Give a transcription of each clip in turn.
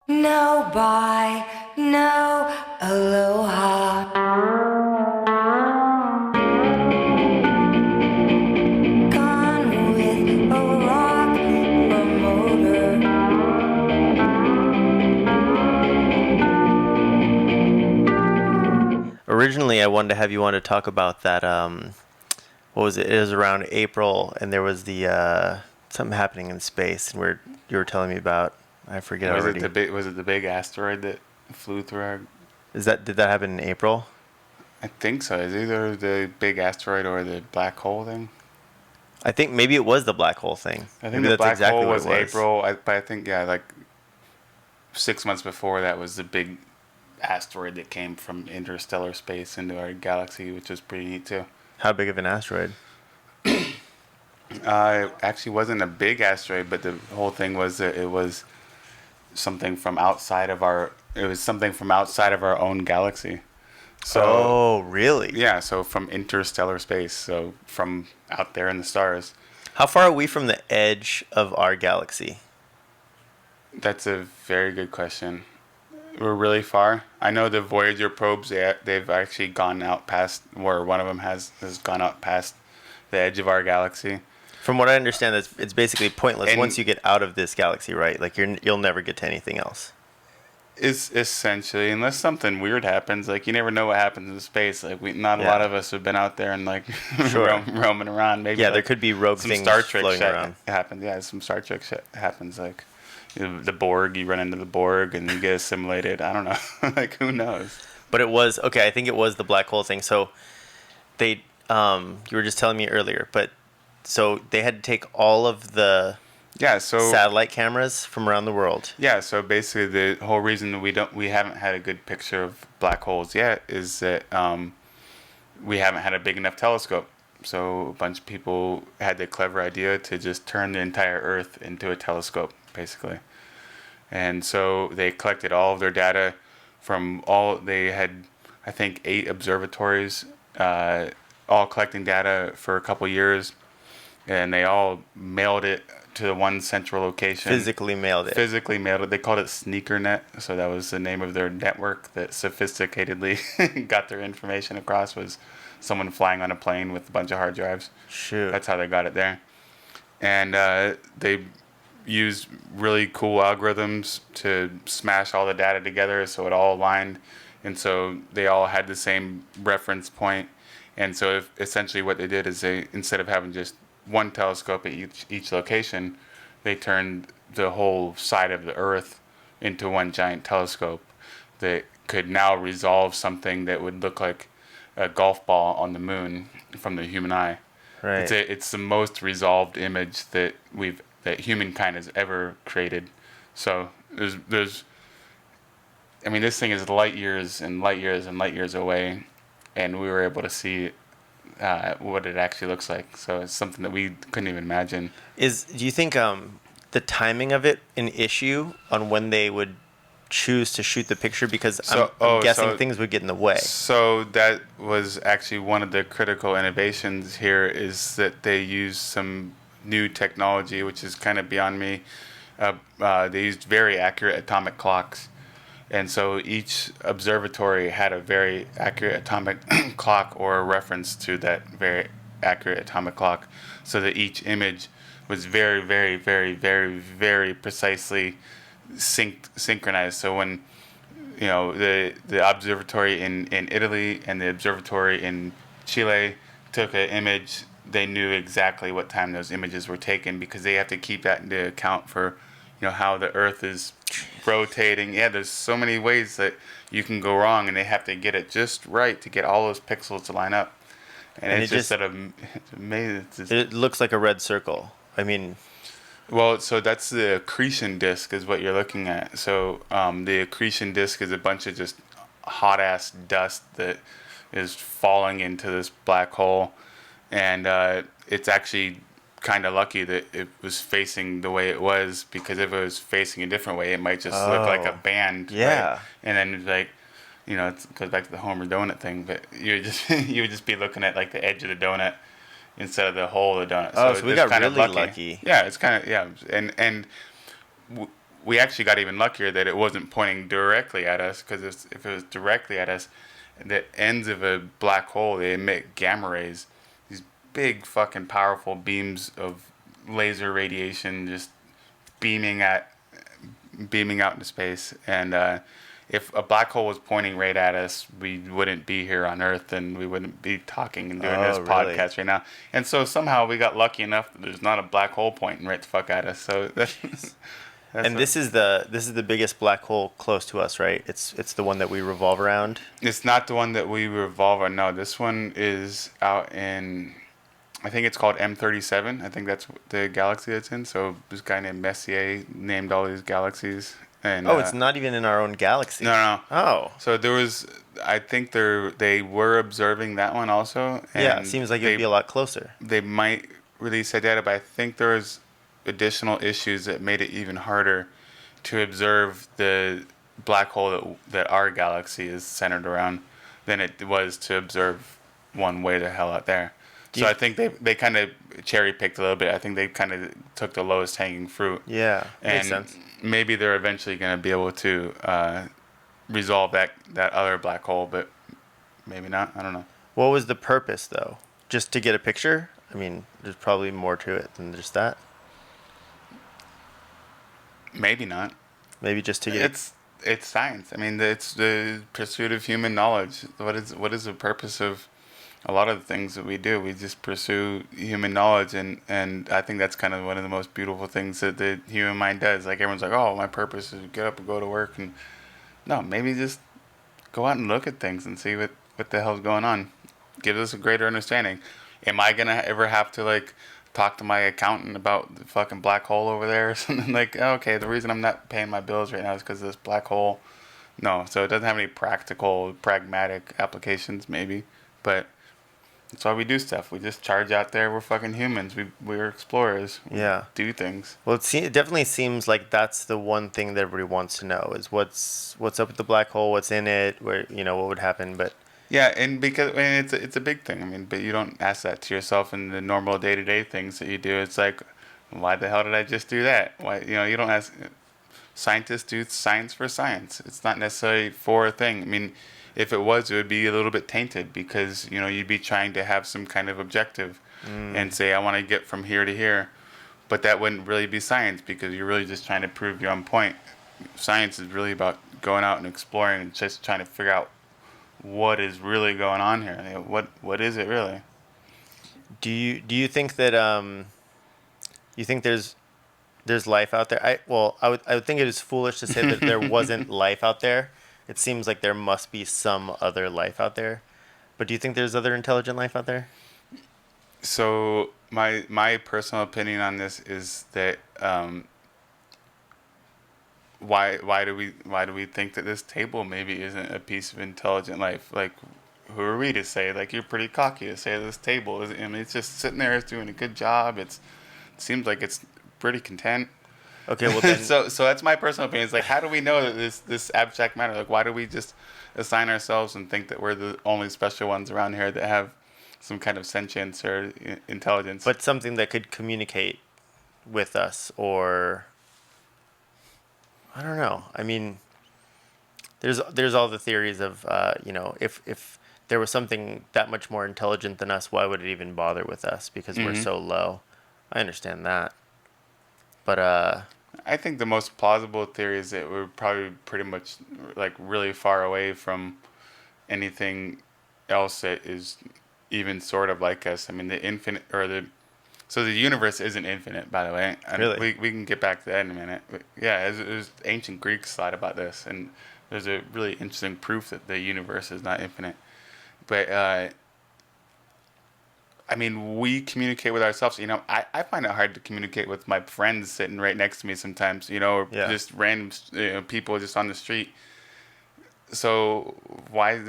No bye, no aloha. Gone with a rock promoter. Originally, I wanted to have you on to talk about that. What was it? It was around April, and there was the something happening in space, and you were telling me about. I forget already. Was it the big asteroid that flew through our? Did that happen in April? I think so. It's either the big asteroid or the black hole thing. I think maybe it was the black hole thing. I think Maybe the that's black exactly hole what it was was. April, but I think yeah, like 6 months before that was the big asteroid that came from interstellar space into our galaxy, which was pretty neat too. How big of an asteroid? It actually wasn't a big asteroid, but the whole thing was that it was something from outside of our. It was something from outside of our own galaxy. So Oh, really? yeah, so from interstellar space, so from out there in the stars. How far are we from the edge of our galaxy? That's a very good question. We're really far. I know the Voyager probes, they've actually gone out past, or one of them has gone out past the edge of our galaxy. From what I understand, it's basically pointless once And you get out of this galaxy, right? Like you'll never get to anything else. is essentially, unless something weird happens, like you never know what happens in space. Like not a lot Yeah, of us have been out there and like sure. roaming around. Maybe Yeah, there like like, could be rogue some things Star Trek floating shit around. happens. Yeah, some Star Trek shit happens. Like the Borg, you run into the Borg and you get assimilated. I don't know. Like who knows? But it was okay. I think it was the black hole thing. So they, you were just telling me earlier, but so they had to take all of the Yeah. So satellite cameras from around the world. yeah. So basically, the whole reason that we haven't had a good picture of black holes yet is that we haven't had a big enough telescope. So a bunch of people had the clever idea to just turn the entire Earth into a telescope, basically. And so they collected all of their data from all they had, I think, 8 observatories, all collecting data for a couple years, and they all mailed it to one central location. Physically mailed it. Physically mailed it. They called it SneakerNet, so that was the name of their network that sophisticatedly got their information across. Was someone flying on a plane with a bunch of hard drives. Shoot. That's how they got it there. And they used really cool algorithms to smash all the data together so it all aligned. And so they all had the same reference point. And so essentially what they did is they, instead of having just one telescope at each location, they turned the whole side of the Earth into one giant telescope that could now resolve something that would look like a golf ball on the moon from the human eye. Right. It's the most resolved image that humankind has ever created. So there's I mean this thing is light years and light years and light years away, and we were able to see what it actually looks like. So it's something that we couldn't even imagine. Do you think the timing of it an issue on when they would choose to shoot the picture? Because I'm guessing things would get in the way. So that was actually one of the critical innovations here is that they used some new technology, which is kind of beyond me. They used very accurate atomic clocks. And so each observatory had a very accurate atomic clock or a reference to that very accurate atomic clock, so that each image was very, very, very, very, very precisely synchronized. So when the observatory in Italy and the observatory in Chile took an image, they knew exactly what time those images were taken because they have to keep that into account for how the Earth is rotating. Yeah, there's so many ways that you can go wrong, and they have to get it just right to get all those pixels to line up. And it's just it's amazing. It looks like a red circle. I mean, Well, so that's the accretion disk is what you're looking at. So the accretion disk is a bunch of just hot ass dust that is falling into this black hole, and it's actually kind of lucky that it was facing the way it was, because if it was facing a different way, it might just look like a band. yeah. Right? And then like, it goes back to the Homer donut thing, but you would just you would just be looking at like the edge of the donut instead of the hole of the donut. Oh, so we it's got kind of really lucky. Yeah, it's kind of yeah, and we actually got even luckier that it wasn't pointing directly at us, because if it was directly at us, the ends of a black hole, they emit gamma rays, these big fucking powerful beams of laser radiation just beaming at beaming out into space. And if a black hole was pointing right at us, we wouldn't be here on Earth, and we wouldn't be talking and doing this Oh, really? podcast right now. And so somehow we got lucky enough that there's not a black hole pointing right the fuck at us. So that's And this is the biggest black hole close to us, right? It's the one that we revolve around. It's not the one that we revolve on. No, this one is out in, I think it's called M37. I think that's the galaxy it's in. So this guy named Messier named all these galaxies. And Oh, it's not even in our own galaxy. no. Oh. So there was, I think they were observing that one also. And Yeah, it seems like it'd be a lot closer. They might release that data, but I think there was additional issues that made it even harder to observe the black hole that our galaxy is centered around than it was to observe one way the hell out there. So I think they kind of cherry picked a little bit. I think they kind of took the lowest hanging fruit. Yeah, makes And sense. maybe they're eventually going to be able to resolve that other black hole, but maybe not. I don't know. What was the purpose, though? Just to get a picture? I mean, there's probably more to it than just that. Maybe not. Maybe just to get. It's science. I mean, it's the pursuit of human knowledge. What is the purpose of a lot of the things that we do? We just pursue human knowledge, and I think that's kind of one of the most beautiful things that the human mind does. Like, everyone's like, oh, my purpose is to get up and go to work, and no, maybe just go out and look at things and see what the hell's going on. Gives us a greater understanding. Am I gonna ever have to, like, talk to my accountant about the fucking black hole over there or something? Like, okay, the reason I'm not paying my bills right now is because of this black hole. No, so it doesn't have any practical, pragmatic applications, maybe, but that's why we do stuff. We just charge out there. We're fucking humans. We're explorers. We Yeah. do things. Well, it definitely seems like that's the one thing that everybody wants to know is what's up with the black hole, what's in it, where what would happen, but. Yeah, and because it's a big thing. I mean, but you don't ask that to yourself in the normal day-to-day things that you do. It's like, why the hell did I just do that? Why you don't ask. Scientists do science for science. It's not necessarily for a thing. I mean, if it was, it would be a little bit tainted because you'd be trying to have some kind of objective and say, I want to get from here to here, but that wouldn't really be science because you're really just trying to prove your own point. Science is really about going out and exploring and just trying to figure out what is really going on here. What is it really? Do you think that you think there's life out there? I would think it is foolish to say that there wasn't life out there. It seems like there must be some other life out there. But do you think there's other intelligent life out there? So my personal opinion on this is that why do we think that this table maybe isn't a piece of intelligent life? Like, who are we to say? Like, you're pretty cocky to say this table is. I mean, it's just sitting there, it's doing a good job. It seems like it's pretty content. Okay, well then. so that's my personal opinion. It's like, how do we know that this abstract matter? Like, why do we just assign ourselves and think that we're the only special ones around here that have some kind of sentience or intelligence? But something that could communicate with us, or I don't know. I mean, there's all the theories of if there was something that much more intelligent than us, why would it even bother with us? Because we're so low. I understand that, but I think the most plausible theory is that we're probably pretty much like really far away from anything else that is even sort of like us. I mean, the infinite so the universe isn't infinite, by the way. And really? we can get back to that in a minute. But yeah, there's ancient Greeks thought about this, and there's a really interesting proof that the universe is not infinite. But I mean, we communicate with ourselves. I find it hard to communicate with my friends sitting right next to me sometimes, or just random people just on the street. So why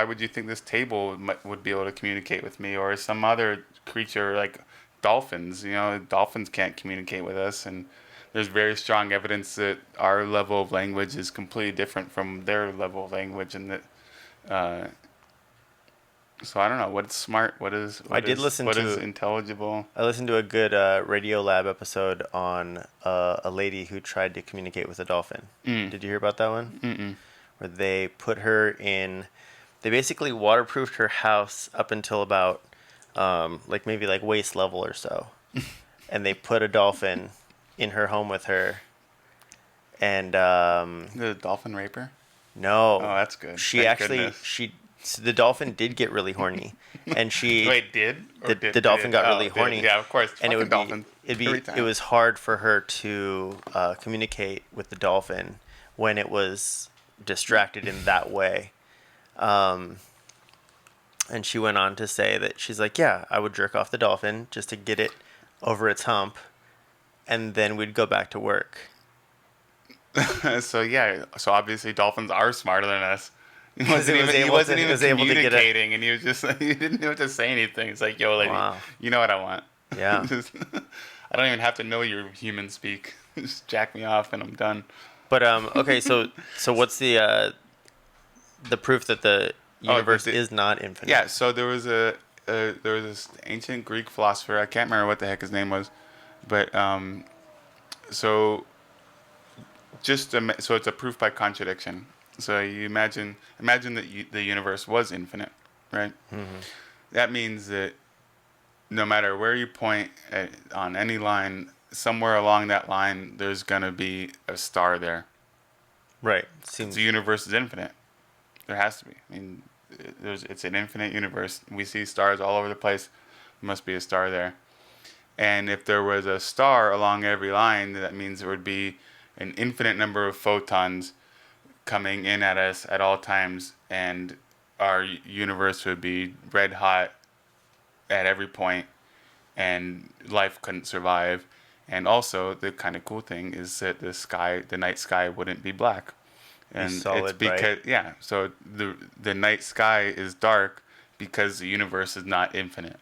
would you think this table would be able to communicate with me, or some other creature like dolphins? Dolphins can't communicate with us, and there's very strong evidence that our level of language is completely different from their level of language, and that So I don't know what's smart. What is intelligible? I listened to a good Radio Lab episode on a lady who tried to communicate with a dolphin. Did you hear about that one? Mm-mm. Where they put her in, they basically waterproofed her house up until about like maybe like waist level or so, and they put a dolphin in her home with her, and The dolphin raper. no, Oh, that's good. She Thank actually goodness. so the dolphin did get really horny, and she Wait, did? Or the dolphin got really horny. Yeah, of course. And Fucking dolphins. Every it time. was hard for her to communicate with the dolphin when it was distracted in that way. And she went on to say that she's like, yeah, I would jerk off the dolphin just to get it over its hump, and then we'd go back to work. So yeah, so obviously dolphins are smarter than us. He wasn't it was even, he able wasn't to- it even was able to get a- communicating, and he was just he didn't have to say anything. It's like, yo, lady, Wow. you know what I want. Yeah. Just, I don't even have to know your human speak. Just jack me off, and I'm done. But okay, so what's the proof that the universe the- is not infinite? Yeah, so there was this ancient Greek philosopher. I can't remember what the heck his name was, but so so it's a proof by contradiction. So you imagine that the universe was infinite, right? Mm-hmm. That means that no matter where you point on any line, somewhere along that line, there's gonna be a star there. Right. Seems The universe is infinite. There has to be. I mean, it's an infinite universe. We see stars all over the place. There must be a star there. And if there was a star along every line, that means there would be an infinite number of photons coming in at us at all times, and our universe would be red hot at every point, and life couldn't survive. And also, the kind of cool thing is that the night sky wouldn't be black. And solid, it's because right? yeah, so the night sky is dark because the universe is not infinite.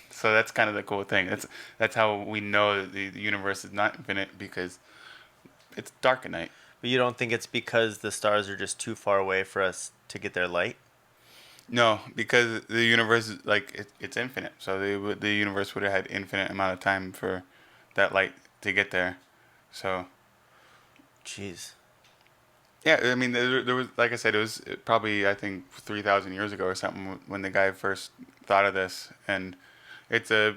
So that's kind of the cool thing. That's how we know that the universe is not infinite, because it's dark at night. But you don't think it's because the stars are just too far away for us to get their light? No, because the universe is it's infinite. So the universe would have had infinite amount of time for that light to get there. So Jeez. yeah, I mean there was, like I said, it was probably, I think, 3,000 years ago or something when the guy first thought of this, and it's a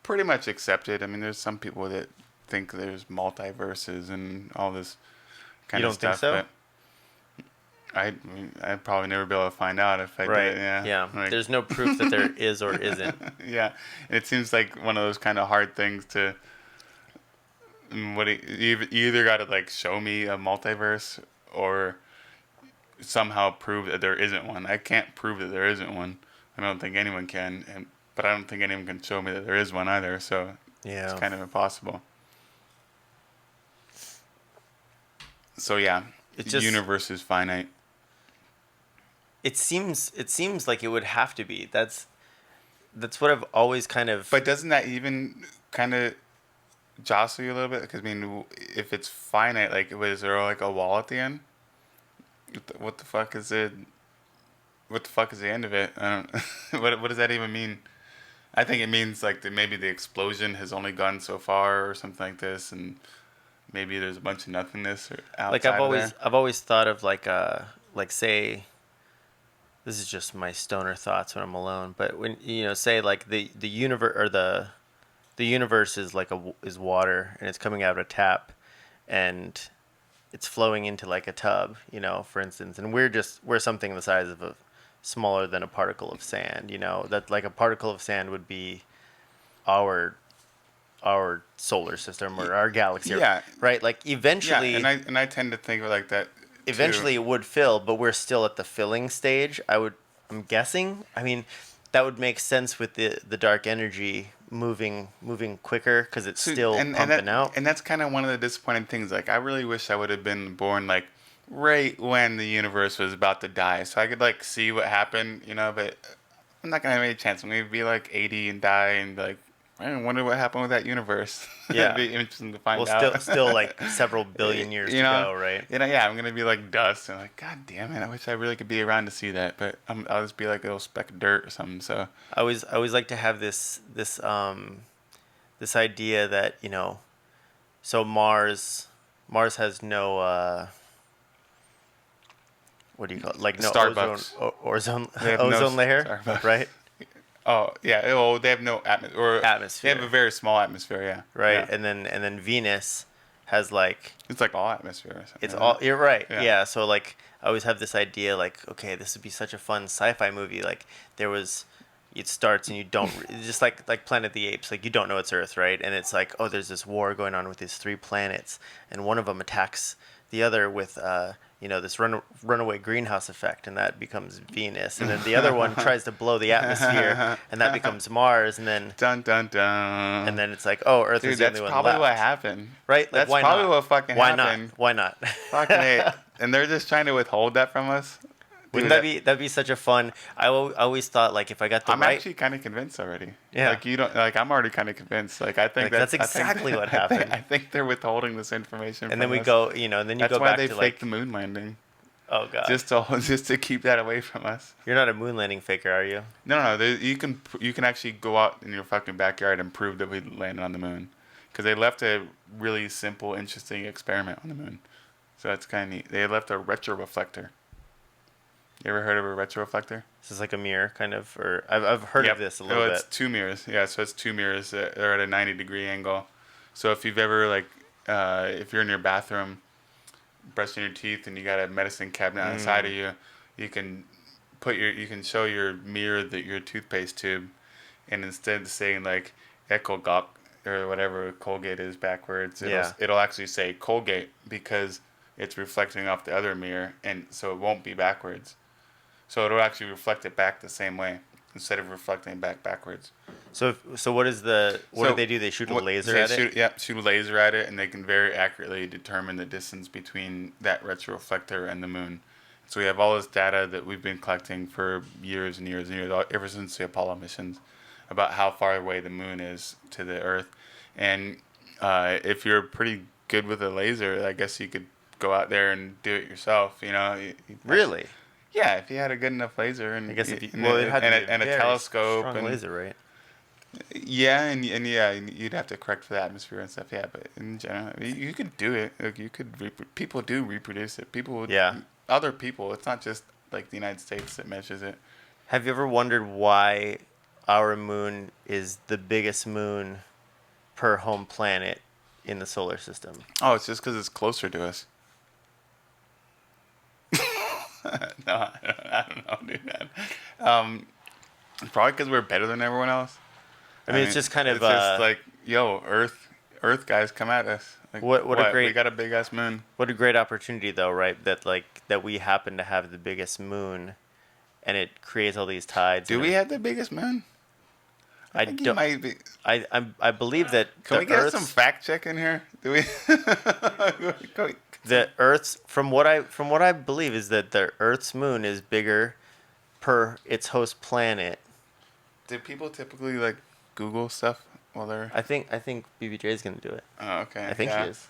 pretty much accepted. I mean, there's some people that think there's multiverses and all this kind You of don't think stuff. so? But I'd probably never be able to find out if I Right. did. Yeah. Yeah. Like- There's no proof that there is or isn't. yeah, and it seems like one of those kind of hard things to. You either got to like show me a multiverse or somehow prove that there isn't one. I can't prove that there isn't one. I don't think anyone can, but I don't think anyone can show me that there is one either. So Yeah. it's kind of impossible. So yeah, It's the just- universe is finite. It seems like it would have to be. That's what I've always kind of. But doesn't that even kind of jostle you a little bit? Because I mean, if it's finite, like, was there like a wall at the end? What the fuck is it? What the fuck is the end of it? I don't. What does that even mean? I think it means like that maybe the explosion has only gone so far or something like this, and maybe there's a bunch of nothingness or outside like of there. I've always thought of like say, this is just my stoner thoughts when I'm alone, but when say like the universe or the universe is like is water, and it's coming out of a tap, and it's flowing into like a tub, for instance, and we're something the size of smaller than a particle of sand, that like a particle of sand would be our solar system or our galaxy. Yeah. Right? Like eventually Yeah, and I tend to think of like that. eventually too. it would fill, but we're still at the filling stage. I'm guessing. I mean, that would make sense with the dark energy moving quicker because it's still pumping out. And that's kind of one of the disappointing things. Like, I really wish I would have been born like right when the universe was about to die, so I could like see what happened, But I'm not gonna have any chance. I'm gonna be like 80 and die and be like, I wonder what happened with that universe. Yeah. It'd be interesting to find Well, out. still like several billion years to go, right? Yeah, I'm gonna be like dust, and like, God damn it, I wish I really could be around to see that, but I'll just be like a little speck of dirt or something. So I always like to have this idea that, so Mars has no what do you call it? Like no Starbucks. ozone They have no ozone layer, Starbucks. right? Oh yeah, well they have no atmosphere. Atmosphere. They have a very small atmosphere, yeah. Right, Yeah. and then Venus has like It's like all atmosphere. Or something, it's isn't all it? you're right. Yeah. Yeah. So like I always have this idea like, okay, this would be such a fun sci-fi movie. Like it starts and you don't just like Planet of the Apes. Like you don't know it's Earth, right? And it's like, oh, there's this war going on with these three planets, and one of them attacks the other with this runaway greenhouse effect, and that becomes Venus, and then the other one tries to blow the atmosphere, and that becomes Mars, and then Dun dun dun. and then it's like, oh, Earth Dude, is the that's only one probably left. what happened. Right? Like, That's why probably not? what fucking Why happened. not? Why not? Fucking hate. And they're just trying to withhold that from us. Wouldn't Dude, that'd be such a fun? I always thought like if I got the I'm right, actually kind of convinced already. Yeah. Like you don't like. I'm already kind of convinced. Like I think Like, that's I think exactly what I think- happened. I think they're withholding this information. and from then we us. go, and then you That's go why back they to faked like, the moon landing, oh god, just to keep that away from us. you're not a moon landing faker, are you? No. You can actually go out in your fucking backyard and prove that we landed on the moon, because they left a really simple, interesting experiment on the moon. So that's kind of neat. They left a retroreflector. You ever heard of a retroreflector? This is like a mirror, kind of, or I've heard of this a little It's bit. two mirrors. Yeah, so it's two mirrors that are at a 90-degree angle. So if you've ever if you're in your bathroom brushing your teeth and you got a medicine cabinet on the side of you, you can show your mirror your toothpaste tube, and instead of saying like Echolgok or whatever Colgate is backwards, it'll actually say Colgate because it's reflecting off the other mirror, and so it won't be backwards. So it'll actually reflect it back the same way instead of reflecting it back backwards. So what do they do? They shoot a laser at it. Yeah, shoot a laser at it, and they can very accurately determine the distance between that retroreflector and the moon. So we have all this data that we've been collecting for years and years and years, ever since the Apollo missions, about how far away the moon is to the Earth. And if you're pretty good with a laser, I guess you could go out there and do it yourself. Really? Yeah, if you had a good enough laser and I guess it and had to be a very telescope strong and laser, right? yeah, and you'd have to correct for the atmosphere and stuff. Yeah, but in general, you could do it. Like you could. People do reproduce it. People would. Yeah. Other people. It's not just like the United States that measures it. Have you ever wondered why our moon is the biggest moon per home planet in the solar system? Oh, it's just because it's closer to us. No, I don't know, dude. Probably because we're better than everyone else. I mean, it's just kind of it's just like, yo, Earth guys, come at us. Like, what a great we got a big ass moon. what a great opportunity though, right? That we happen to have the biggest moon, and it creates all these tides. Do we have the biggest moon? I think you don't. might be. I believe that Can the we get Earth's, some fact check in here? Do we? the Earth's from what I believe is that the Earth's moon is bigger per its host planet. Do people typically like Google stuff while they're? I think BBJ is gonna do it. Oh, okay. I think yeah. she is.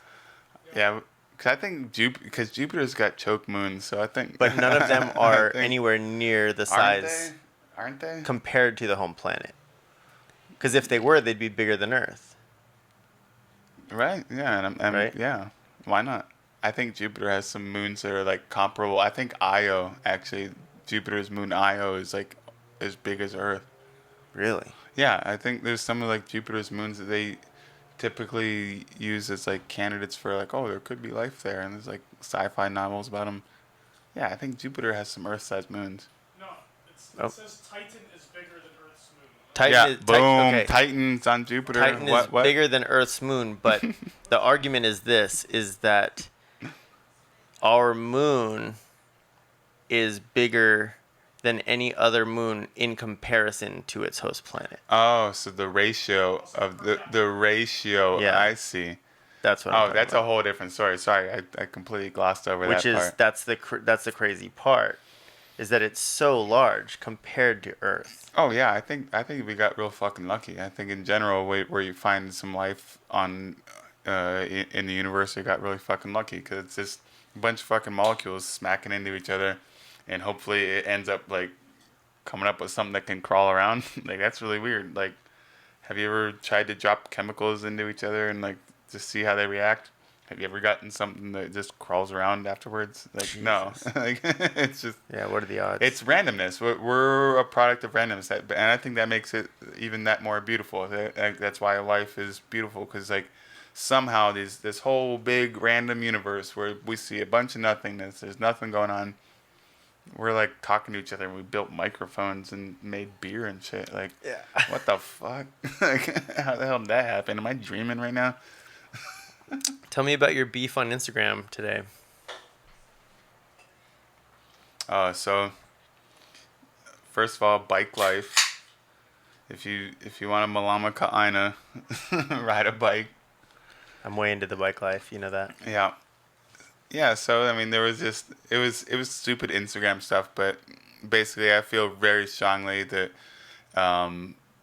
Yeah, because I think because Jupiter's got choke moons, so I think. But none of them are I think- anywhere near the size Aren't they? compared to the home planet. Because if they were, they'd be bigger than Earth. Right. Yeah. And Right? Yeah. Why not? I think Jupiter has some moons that are like comparable. I think Io actually, Jupiter's moon Io is like as big as Earth. Really? Yeah, I think there's some of like Jupiter's moons that they typically use as like candidates for like, oh, there could be life there, and there's like sci-fi novels about them. Yeah, I think Jupiter has some Earth-sized moons. No, Oh. it says Titan is bigger than Earth's moon. Titan boom, okay. Titan's on Jupiter. Titan is bigger than Earth's moon, but the argument is that our moon is bigger than any other moon in comparison to its host planet. Oh, so the ratio of the ratio. Yeah. I see. That's what. I'm Oh, talking that's about. a whole different story. Sorry, I completely glossed over Which that is part. that's the crazy part. is that it's so large compared to Earth. Oh yeah, I think we got real fucking lucky. I think in general, where you find some life on in the universe, we got really fucking lucky because it's just a bunch of fucking molecules smacking into each other, and hopefully it ends up like coming up with something that can crawl around. Like that's really weird. Like, have you ever tried to drop chemicals into each other and like just see how they react? Have you ever gotten something that just crawls around afterwards? Like no, Jesus. like it's just Yeah, what are the odds? it's randomness. We're a product of randomness, and I think that makes it even that more beautiful. That's why life is beautiful because like somehow this whole big random universe where we see a bunch of nothingness. There's nothing going on. We're like talking to each other, and we built microphones and made beer and shit. Like, Yeah. what the fuck? Like, how the hell did that happen? Am I dreaming right now? Tell me about your beef on Instagram today. So first of all, bike life. If you want a Malama Ka'aina, ride a bike. I'm way into the bike life, you know that. Yeah. Yeah, so I mean there was just it was stupid Instagram stuff, but basically I feel very strongly that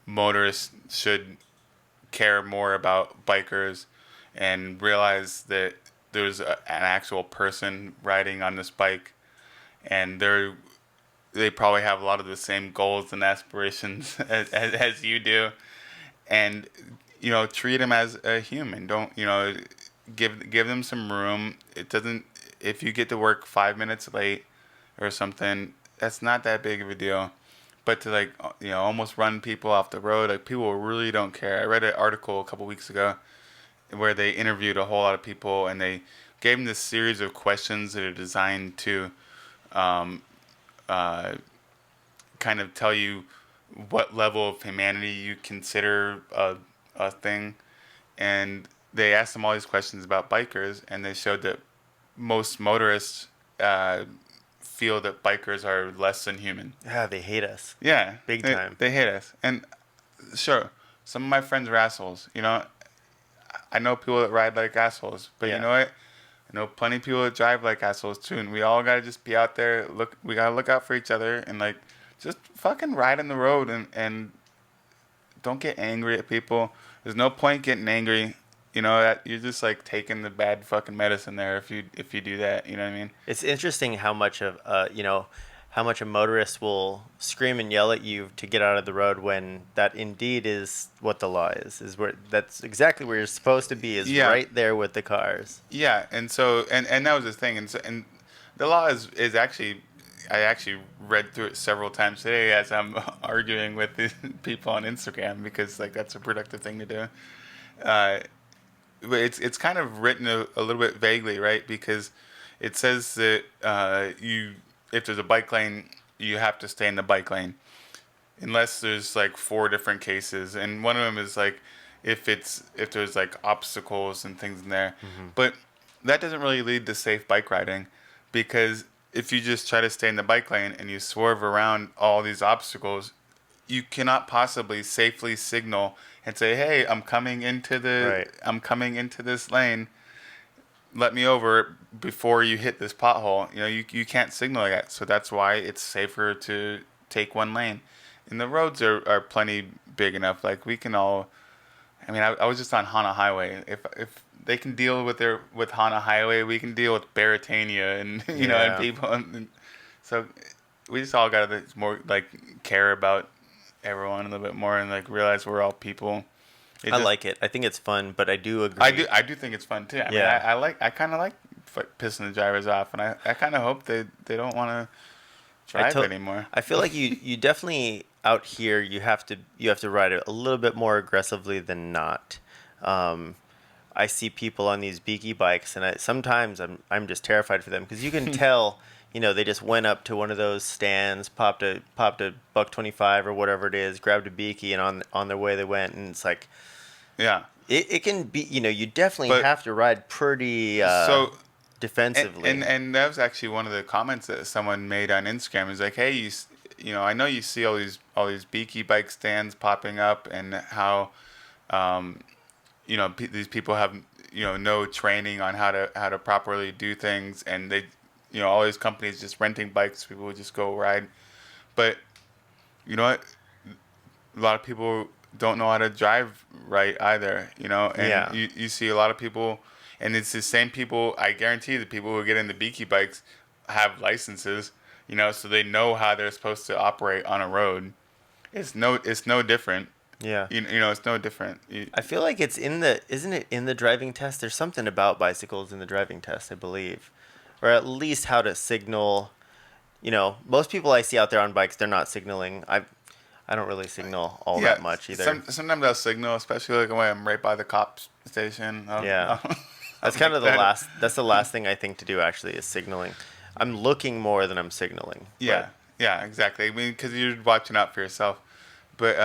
motorists should care more about bikers and realize that there's an actual person riding on this bike and they probably have a lot of the same goals and aspirations as you do, and treat them as a human. Don't give them some room. It doesn't if you get to work 5 minutes late or something, that's not that big of a deal. But to like almost run people off the road, like people really don't care. I read an article a couple weeks ago where they interviewed a whole lot of people and they gave them this series of questions that are designed to um, uh, kind of tell you what level of humanity you consider a thing. And they asked them all these questions about bikers, and they showed that most motorists feel that bikers are less than human. Yeah, they hate us. Yeah, Big they, time. They hate us, and sure, some of my friends are assholes. I know people that ride like assholes, but Yeah. you know what? I know plenty of people that drive like assholes too, and we all gotta just be out there. We gotta look out for each other, and like just fucking ride on the road, and don't get angry at people. There's no point getting angry. That you're just like taking the bad fucking medicine there if you do that. You know what I mean? It's interesting how much of how much a motorist will scream and yell at you to get out of the road when that indeed is what the law is. Is where that's exactly where you're supposed to be. Is Yeah. right there with the cars. Yeah, and so and that was the thing, and the law is actually. I actually read through it several times today as I'm arguing with the people on Instagram because like that's a productive thing to do. But it's kind of written a little bit vaguely, right? Because it says that if there's a bike lane, you have to stay in the bike lane, unless there's like 4 different cases, and one of them is like if there's like obstacles and things in there, but that doesn't really lead to safe bike riding, because if you just try to stay in the bike lane and you swerve around all these obstacles, you cannot possibly safely signal and say, "Hey, I'm coming into this lane. Let me over before you hit this pothole." You can't signal like that. So that's why it's safer to take one lane. And the roads are plenty big enough. Like we can all. I mean, I was just on Hana Highway. If they can deal with Hana Highway, we can deal with Baratania and and people. And so we just all gotta more like care about everyone a little bit more and like realize we're all people. I like it. I think it's fun, but I do agree. I do think it's fun too. I mean, Yeah. I kind of like pissing the drivers off, and I kind of hope they don't want to drive anymore. I feel like you definitely out here you have to ride it a little bit more aggressively than not. I see people on these beaky bikes, and sometimes I'm just terrified for them because you can tell they just went up to one of those stands, popped a $1.25 or whatever it is, grabbed a beaky, and on their way they went, and it's like Yeah. it can be you definitely have to ride pretty defensively. And that was actually one of the comments that someone made on Instagram. Is like, hey, I know you see all these beaky bike stands popping up, and how, these people have no training on how to properly do things, and they, all these companies just renting bikes. People would just go ride. But you know what? A lot of people don't know how to drive right either, and Yeah. you see a lot of people, and it's the same people. I guarantee the people who get into beaky bikes have licenses, so they know how they're supposed to operate on a road. It's no different. Yeah. It's no different. I feel like it's isn't it in the driving test? There's something about bicycles in the driving test, I believe. Or at least how to signal. Most people I see out there on bikes, they're not signaling. I don't really signal all that much either. Sometimes I'll signal, especially like when I'm right by the cops station. Yeah. That's kind of that's the last thing I think to do actually is signaling. I'm looking more than I'm signaling. Yeah, yeah, exactly. I mean, because you're watching out for yourself. But,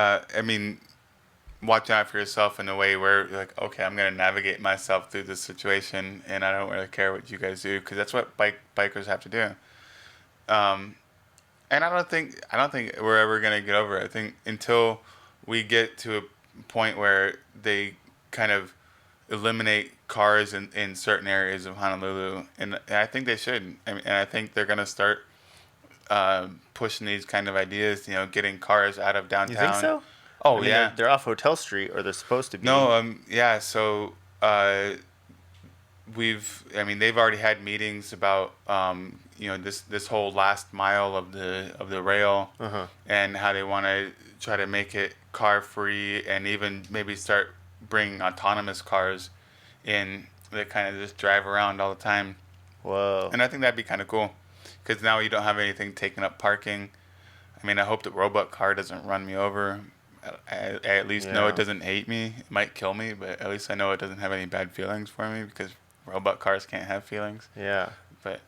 watching out for yourself in a way where you're like, okay, I'm going to navigate myself through this situation, and I don't really care what you guys do, because that's what bikers have to do. And I don't think we're ever going to get over it. I think until we get to a point where they kind of eliminate cars in certain areas of Honolulu, and I think they should. And I think they're going to start pushing these kind of ideas, getting cars out of downtown. You think so? Oh, I mean, yeah. They're off Hotel Street, or they're supposed to be. No, yeah, so they've already had meetings about this whole last mile of the rail, and how they want to try to make it car free, and even maybe start bringing autonomous cars in that kind of just drive around all the time. Whoa. And I think that'd be kind of cool, because now you don't have anything taking up parking. I mean, I hope the robot car doesn't run me over. I at least know it doesn't hate me. It might kill me, but at least I know it doesn't have any bad feelings for me, because robot cars can't have feelings. Yeah. But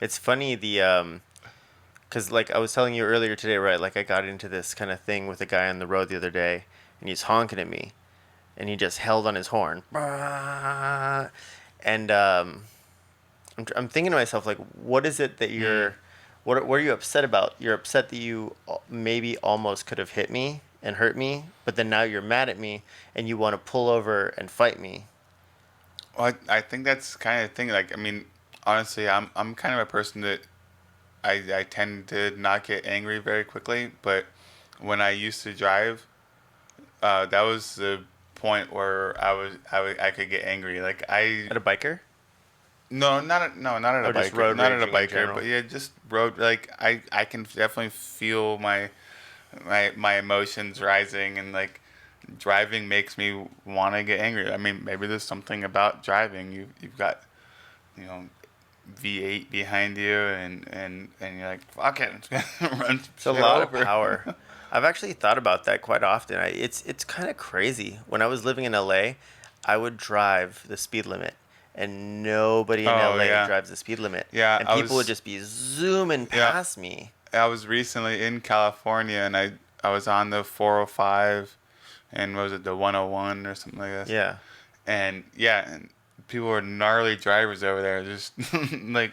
it's funny, because like I was telling you earlier today, right? Like I got into this kind of thing with a guy on the road the other day, and he's honking at me, and he just held on his horn. And I'm thinking to myself, like, what is it that you're... What are you upset about? You're upset that you maybe almost could have hit me and hurt me, but then now you're mad at me and you want to pull over and fight me. Well, I think that's kind of the thing. Like, I mean, honestly, I'm kind of a person that I tend to not get angry very quickly. But when I used to drive, that was the point where I could get angry. Like At a biker? No, not at a just biker. road Not at a raging in biker, general? but yeah, just road. Like I can definitely feel my emotions rising, and like driving makes me want to get angry. I mean, maybe there's something about driving. You've got V8 behind you, and you're like, fuck it, it's gonna run. It's a lot of power. I've actually thought about that quite often. It's kind of crazy. When I was living in LA, I would drive the speed limit. And nobody in LA drives the speed limit. Yeah, and people would just be zooming past me. I was recently in California, and I was on the 405, and what was it, the 101 or something like that? Yeah. And people were gnarly drivers over there, just like,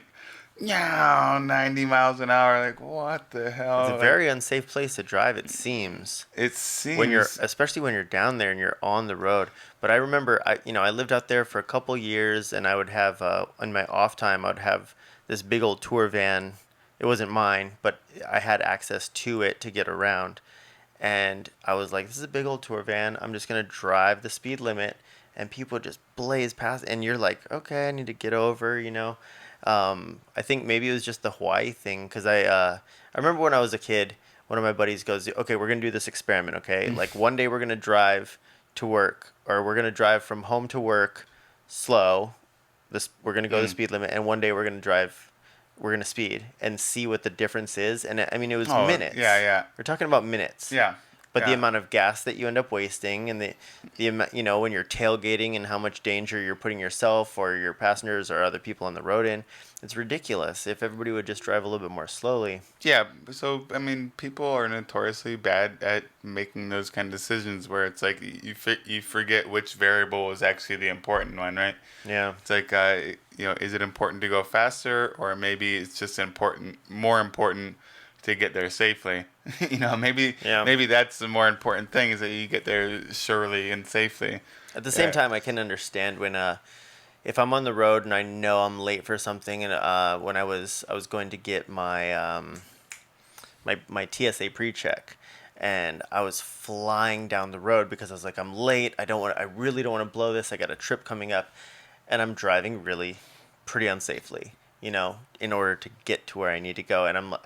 90 miles an hour. Like, what the hell? It's a very unsafe place to drive, it seems. It seems. Especially when you're down there and you're on the road. But I remember, I lived out there for a couple years, and I would have, in my off time, I would have this big old tour van. It wasn't mine, but I had access to it to get around. And I was like, this is a big old tour van. I'm just going to drive the speed limit. And people just blaze past. And you're like, okay, I need to get over, I think maybe it was just the Hawaii thing, because I remember when I was a kid, one of my buddies goes, okay, we're going to do this experiment, okay? Like one day we're going to drive to work, or we're going to drive from home to work slow. We're going to go the speed limit, and one day we're going to speed and see what the difference is. And I mean, it was minutes. Yeah. We're talking about minutes. Yeah. But the amount of gas that you end up wasting, and the amount, when you're tailgating, and how much danger you're putting yourself or your passengers or other people on the road in, it's ridiculous. If everybody would just drive a little bit more slowly. Yeah, so I mean, people are notoriously bad at making those kind of decisions where it's like you forget which variable is actually the important one, right? Yeah. It's like is it important to go faster, or maybe it's just more important to get there safely? Maybe that's the more important thing, is that you get there surely and safely. At the same time, I can understand when if I'm on the road and I know I'm late for something, and when I was going to get my TSA pre-check, and I was flying down the road because I was like, I'm late. I really don't want to blow this. I got a trip coming up, and I'm driving really pretty unsafely, in order to get to where I need to go. And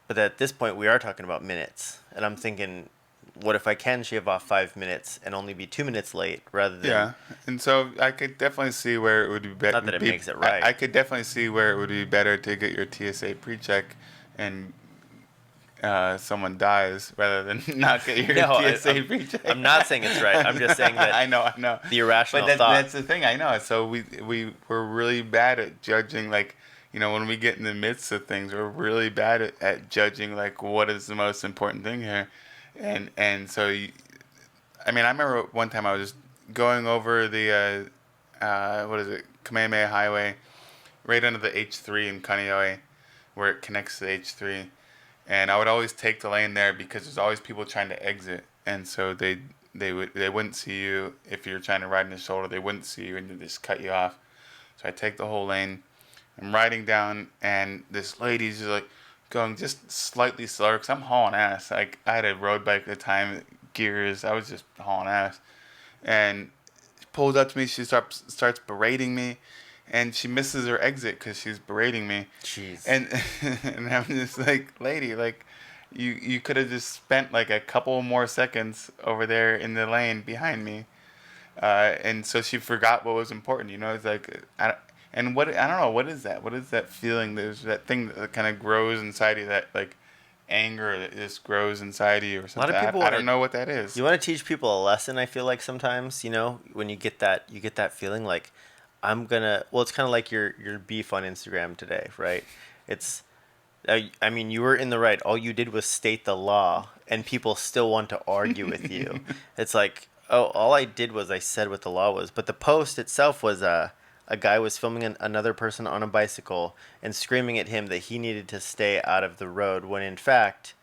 but at this point we are talking about minutes, and I'm thinking, what if I can shave off 5 minutes and only be 2 minutes late rather than Yeah, and so I could definitely see where it would be better. Not that it makes it right. I could definitely see where it would be better to get your TSA pre-check and someone dies rather than not get your No, TSA pre-check. I'm not saying it's right. I'm just saying that I know. the irrational But thought. that's the thing. I know. So we're really bad at judging. Like, when we get in the midst of things, we're really bad at judging. Like, what is the most important thing here? And so, I remember one time I was just going over the what is it, Kamehameha Highway, right under the H3 in Kaneohe, where it connects to the H3. And I would always take the lane there because there's always people trying to exit, and so they wouldn't see you if you're trying to ride in the shoulder. They wouldn't see you and they just cut you off. So I take the whole lane. I'm riding down, and this lady's just like going just slightly slower because I'm hauling ass. Like, I had a road bike at the time, gears. I was just hauling ass, and she pulls up to me. She starts berating me. And she misses her exit because she's berating me. Jeez. And I'm just like, lady, like, you could have just spent like a couple more seconds over there in the lane behind me. And so she forgot what was important. It's like, I don't know, what is that? What is that feeling? There's that thing that kind of grows inside you, that like anger that just grows inside you or something. A lot of people I don't know what that is. You want to teach people a lesson. I feel like sometimes, when you get that feeling like, it's kind of like your beef on Instagram today, right? You were in the right. All you did was state the law, and people still want to argue with you. It's like, oh, all I did was I said what the law was. But the post itself was a guy was filming another person on a bicycle and screaming at him that he needed to stay out of the road, when in fact,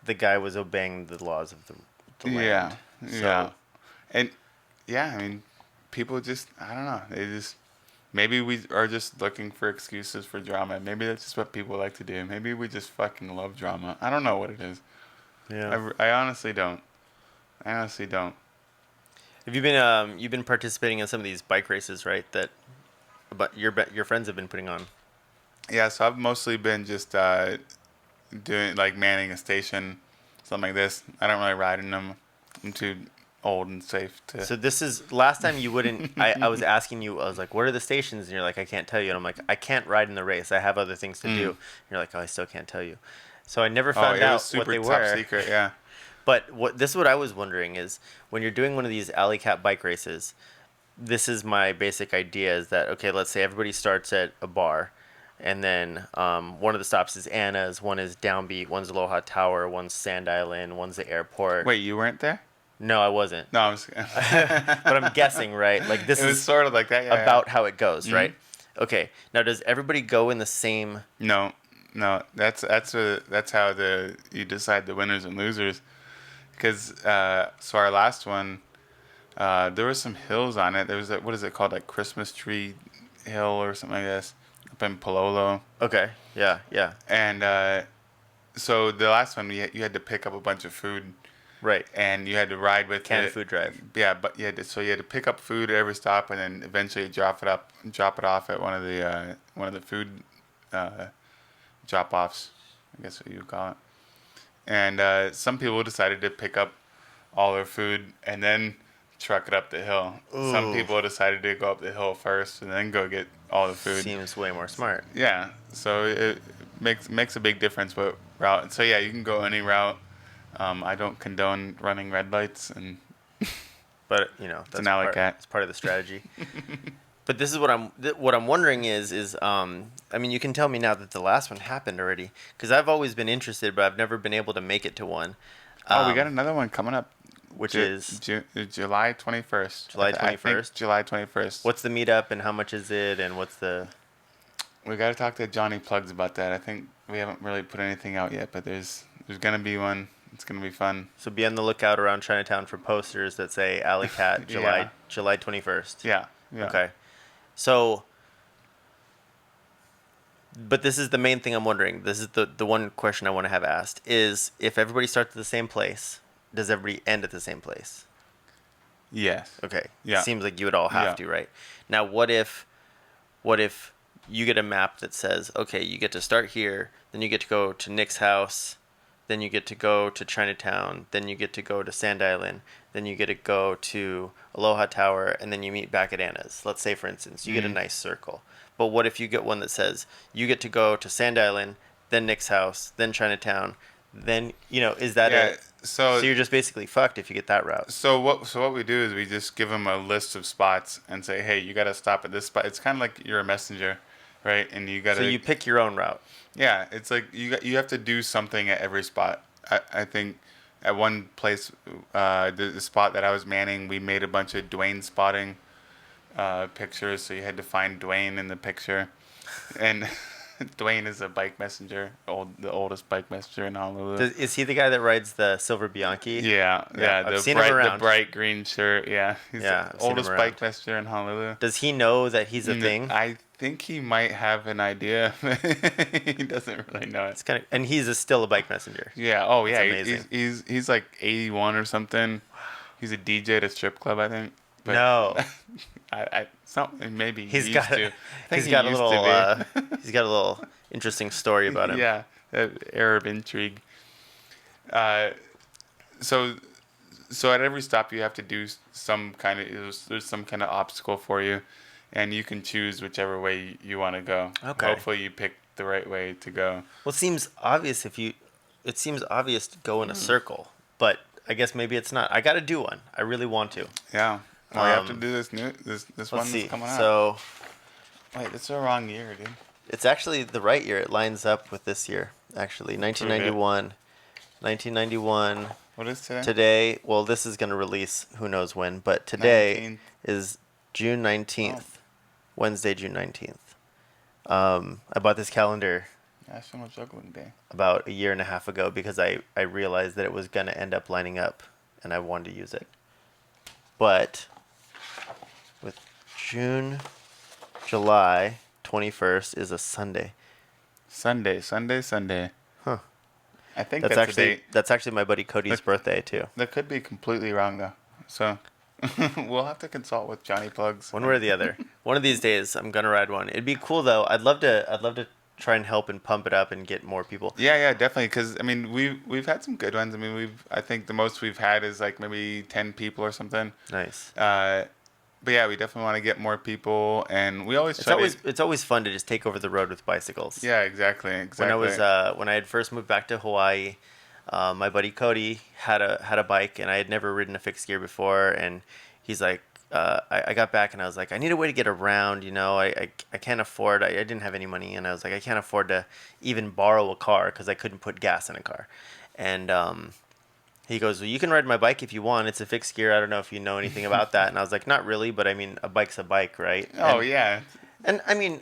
the guy was obeying the laws of the land. Yeah. And people just, I don't know, maybe we are just looking for excuses for drama. Maybe that's just what people like to do. Maybe we just fucking love drama. I don't know what it is. Yeah. I honestly don't. Have you you've been participating in some of these bike races, right? But your friends have been putting on. Yeah, so I've mostly been just doing, like, manning a station, something like this. I don't really ride in them. I'm too old and safe to. So this is last time you wouldn't. I was asking you. I was like, "What are the stations?" And you're like, "I can't tell you." And I'm like, "I can't ride in the race. I have other things to do." And you're like, "Oh, I still can't tell you." So I never found out what they super top were. secret, yeah. But this is what I was wondering is, when you're doing one of these alley cat bike races, this is my basic idea: is that, okay, let's say everybody starts at a bar, and then one of the stops is Anna's, one is Downbeat, one's Aloha Tower, one's Sand Island, one's the airport. Wait, you weren't there? No, I wasn't. No, I was. But I'm guessing, right? Like, this It was is sort of like that, yeah. about how it goes, right? Okay. Now, does everybody go in the same? No. That's how you decide the winners and losers. Because so our last one, there were some hills on it. There was what is it called, like Christmas Tree Hill or something like this, up in Palolo. Okay. Yeah. And so the last one, you had to pick up a bunch of food. Right. And you had to ride with Canned food drive. Yeah, but you had to pick up food at every stop, and then eventually drop it off at one of the food drop offs, I guess what you would call it. And some people decided to pick up all their food and then truck it up the hill. Ooh. Some people decided to go up the hill first and then go get all the food. Seems way more smart. Yeah, so it makes a big difference what route. So yeah, you can go any route. I don't condone running red lights, but that's an alley cat. It's part of the strategy. But this is what I'm wondering is you can tell me now that the last one happened already, because I've always been interested, but I've never been able to make it to one. We got another one coming up, which is July 21st. July 21st. July 21st. What's the meetup and how much is it and what's the? We got to talk to Johnny Plugs about that. I think we haven't really put anything out yet, but there's gonna be one. It's gonna be fun. So be on the lookout around Chinatown for posters that say Alley Cat July 21st. Yeah. Okay. So, but this is the main thing I'm wondering. This is the one question I want to have asked is if everybody starts at the same place, does everybody end at the same place? Yes. Okay. Yeah. Seems like you would all have Yeah. to, right? Now, what if you get a map that says, okay, you get to start here, then you get to go to Nick's house, then you get to go to Chinatown, then you get to go to Sand Island, then you get to go to Aloha Tower, and then you meet back at Anna's. Let's say, for instance, you get a nice circle. But what if you get one that says, you get to go to Sand Island, then Nick's house, then Chinatown, then, is that Yeah. it? So So you're just basically fucked if you get that route. So what we do is we just give them a list of spots and say, hey, you got to stop at this spot. It's kind of like you're a messenger, right? And you got to So you pick your own route. yeah. It's like you have to do something at every spot. I think at one place, the spot that I was manning, we made a bunch of Dwayne spotting pictures. So you had to find Dwayne in the picture, and Dwayne is a bike messenger, the oldest bike messenger in Honolulu. Is he the guy that rides the Silver Bianchi? Yeah, I've the seen him around. the bright green shirt. Yeah, he's Yeah, the I've seen him oldest around. bike messenger in Honolulu. Does he know that he's a thing? I think he might have an idea. He doesn't really know it. It's kind of, and he's still a bike messenger. Yeah. Oh, yeah. That's amazing. He's like 81 or something. He's a DJ at a strip club, I think. But No, maybe he's he got used to. I think he's he got a used little to be. he's got a little interesting story about him. Yeah, air of intrigue. So at every stop you have to do some kind of there's some kind of obstacle for you, and you can choose whichever way you want to go. Okay. Hopefully you pick the right way to go. Well, it seems obvious to go in a circle, but I guess maybe it's not. I got to do one. I really want to. Yeah. Oh, you have to Um, do this this one Let's see. that's coming out. So Wait, it's the wrong year, dude. it's actually the right year. It lines up with this year. Actually, 1991. 1991. What is today? Today, well, this is going to release who knows when, but today 19th. is June 19th, Wednesday, June 19th. I bought this calendar National Juggling Day. about a year and a half ago because I realized that it was going to end up lining up and I wanted to use it. But with July 21st is a Sunday. Sunday. Huh. I think That's that's the actually date. that's actually my buddy Cody's Look- birthday too. That could be completely wrong though. So we'll have to consult with Johnny Plugs. One way or the other. One of these days, I'm gonna ride one. It'd be cool though. I'd love to try and help and pump it up and get more people. Yeah, definitely. Because I mean, we've had some good ones. I mean, I think the most we've had is like maybe 10 people or something. Nice. But yeah, we definitely want to get more people, and we always try It's always fun to just take over the road with bicycles. Yeah, exactly. When I had first moved back to Hawaii, my buddy Cody had a bike, and I had never ridden a fixed gear before, and he's like, I got back and I was like, I need a way to get around, I can't afford, I didn't have any money, and I was like, I can't afford to even borrow a car because I couldn't put gas in a car. And he goes, well, you can ride my bike if you want. It's a fixed gear. I don't know if you know anything about that. And I was like, not really, but I mean, a bike's a bike, right? Oh, And- yeah. And I mean,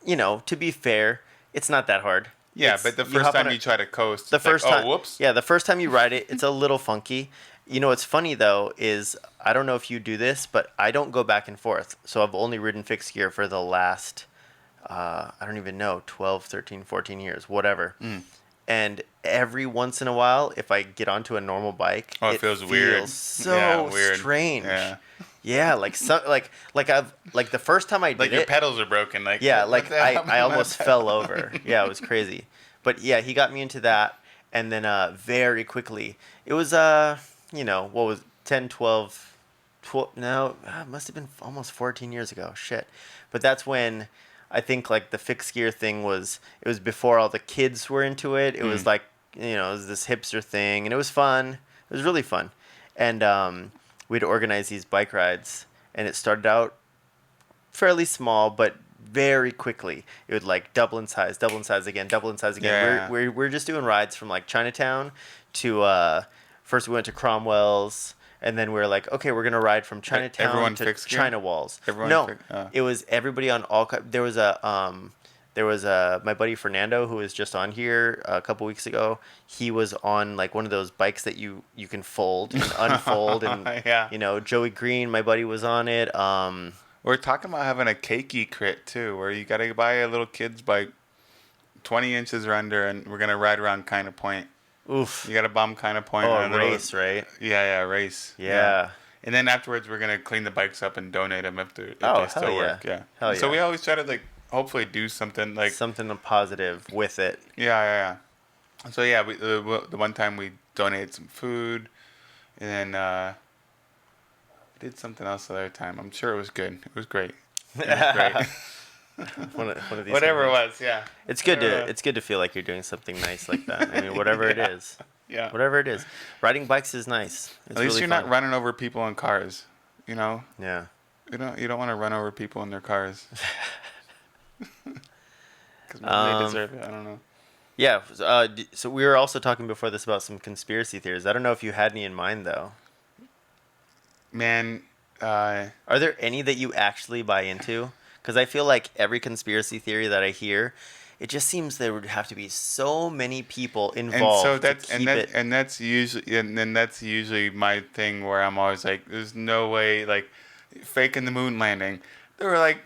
to be fair, it's not that hard. Yeah, It's- but the you first hop on time a- you try to coast, the it's like, first time, oh, whoops. yeah, the first time you ride it, it's a little funky. What's funny though is I don't know if you do this, but I don't go back and forth. So I've only ridden fixed gear for the last, I don't even know, 12, 13, 14 years, whatever. And every once in a while, if I get onto a normal bike, Oh, it feels weird. feels so Yeah, weird. strange. Yeah. Yeah, like the first time I did Like your it, pedals are broken. Like yeah, what like the hell? I almost fell over. Yeah, it was crazy. But yeah, he got me into that, and then very quickly, it was what was 10, 12, no, it must have been almost 14 years ago. Shit. But that's when I think like the fixed gear thing it was before all the kids were into it. It was like, it was this hipster thing, and it was fun. It was really fun. And we'd organize these bike rides, and it started out fairly small, but very quickly it would like double in size again, double in size again. Yeah. We're just doing rides from like Chinatown to first we went to Cromwell's, and then we were like, okay, we're gonna ride from Chinatown everyone to fixed gear? China Walls. Everyone No, oh. it was everybody on all. There was my buddy Fernando who was just on here a couple weeks ago. He was on like one of those bikes that you can fold and unfold, and Yeah. Joey Green, my buddy, was on it. We're talking about having a cakey crit too, where you gotta buy a little kid's bike, 20 inches or under, and we're gonna ride around kind of point. Oof. You gotta bomb kind of point. Oh, on a little- race, right? Yeah, race. Yeah. And then afterwards, we're gonna clean the bikes up and donate them if Oh, they hell still yeah. work. Yeah. Hell So yeah. we always try to like hopefully do something like Something positive with it. yeah. So yeah, the one time we donated some food, and then we did something else the other time. I'm sure it was good. It was great. It was great. One of these Whatever it moments. was, yeah. It's good to feel like you're doing something nice like that. I mean, whatever it is. Yeah. Whatever it is. Riding bikes is nice. It's At least really you're fun. not running over people in cars. You know, Yeah. you don't want to run over people in their cars. Because maybe they deserve it. I don't know. Yeah. So we were also talking before this about some conspiracy theories. I don't know if you had any in mind though. Man, Are there any that you actually buy into? Because I feel like every conspiracy theory that I hear, it just seems there would have to be so many people involved and so that's to keep it. and that's usually my thing where I'm always like, there's no way, like faking the moon landing. There were like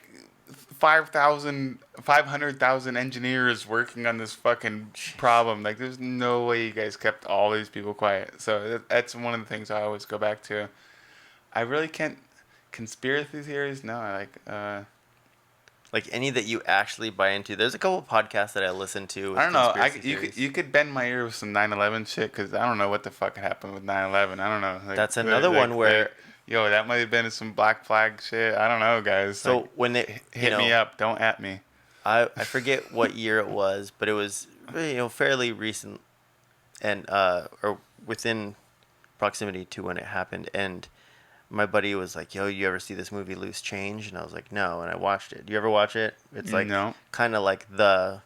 500,000 engineers working on this fucking problem. Like, there's no way you guys kept all these people quiet. So that's one of the things I always go back to. I really can't. Conspiracy theories? No, Like any that you actually buy into. There's a couple of podcasts that I listen to. With I don't know. conspiracy You could bend my ear with some 9/11 shit, because I don't know what the fuck happened with 9/11. I don't know. Like, That's another one where. Yo, that might have been some black flag shit. I don't know, guys. So Like, when they hit me up, don't at me. I forget what year it was, but it was fairly recent, and or within proximity to when it happened. And my buddy was like, "Yo, you ever see this movie Loose Change?" And I was like, "No," and I watched it. Do you ever watch it? It's like No. kind of like the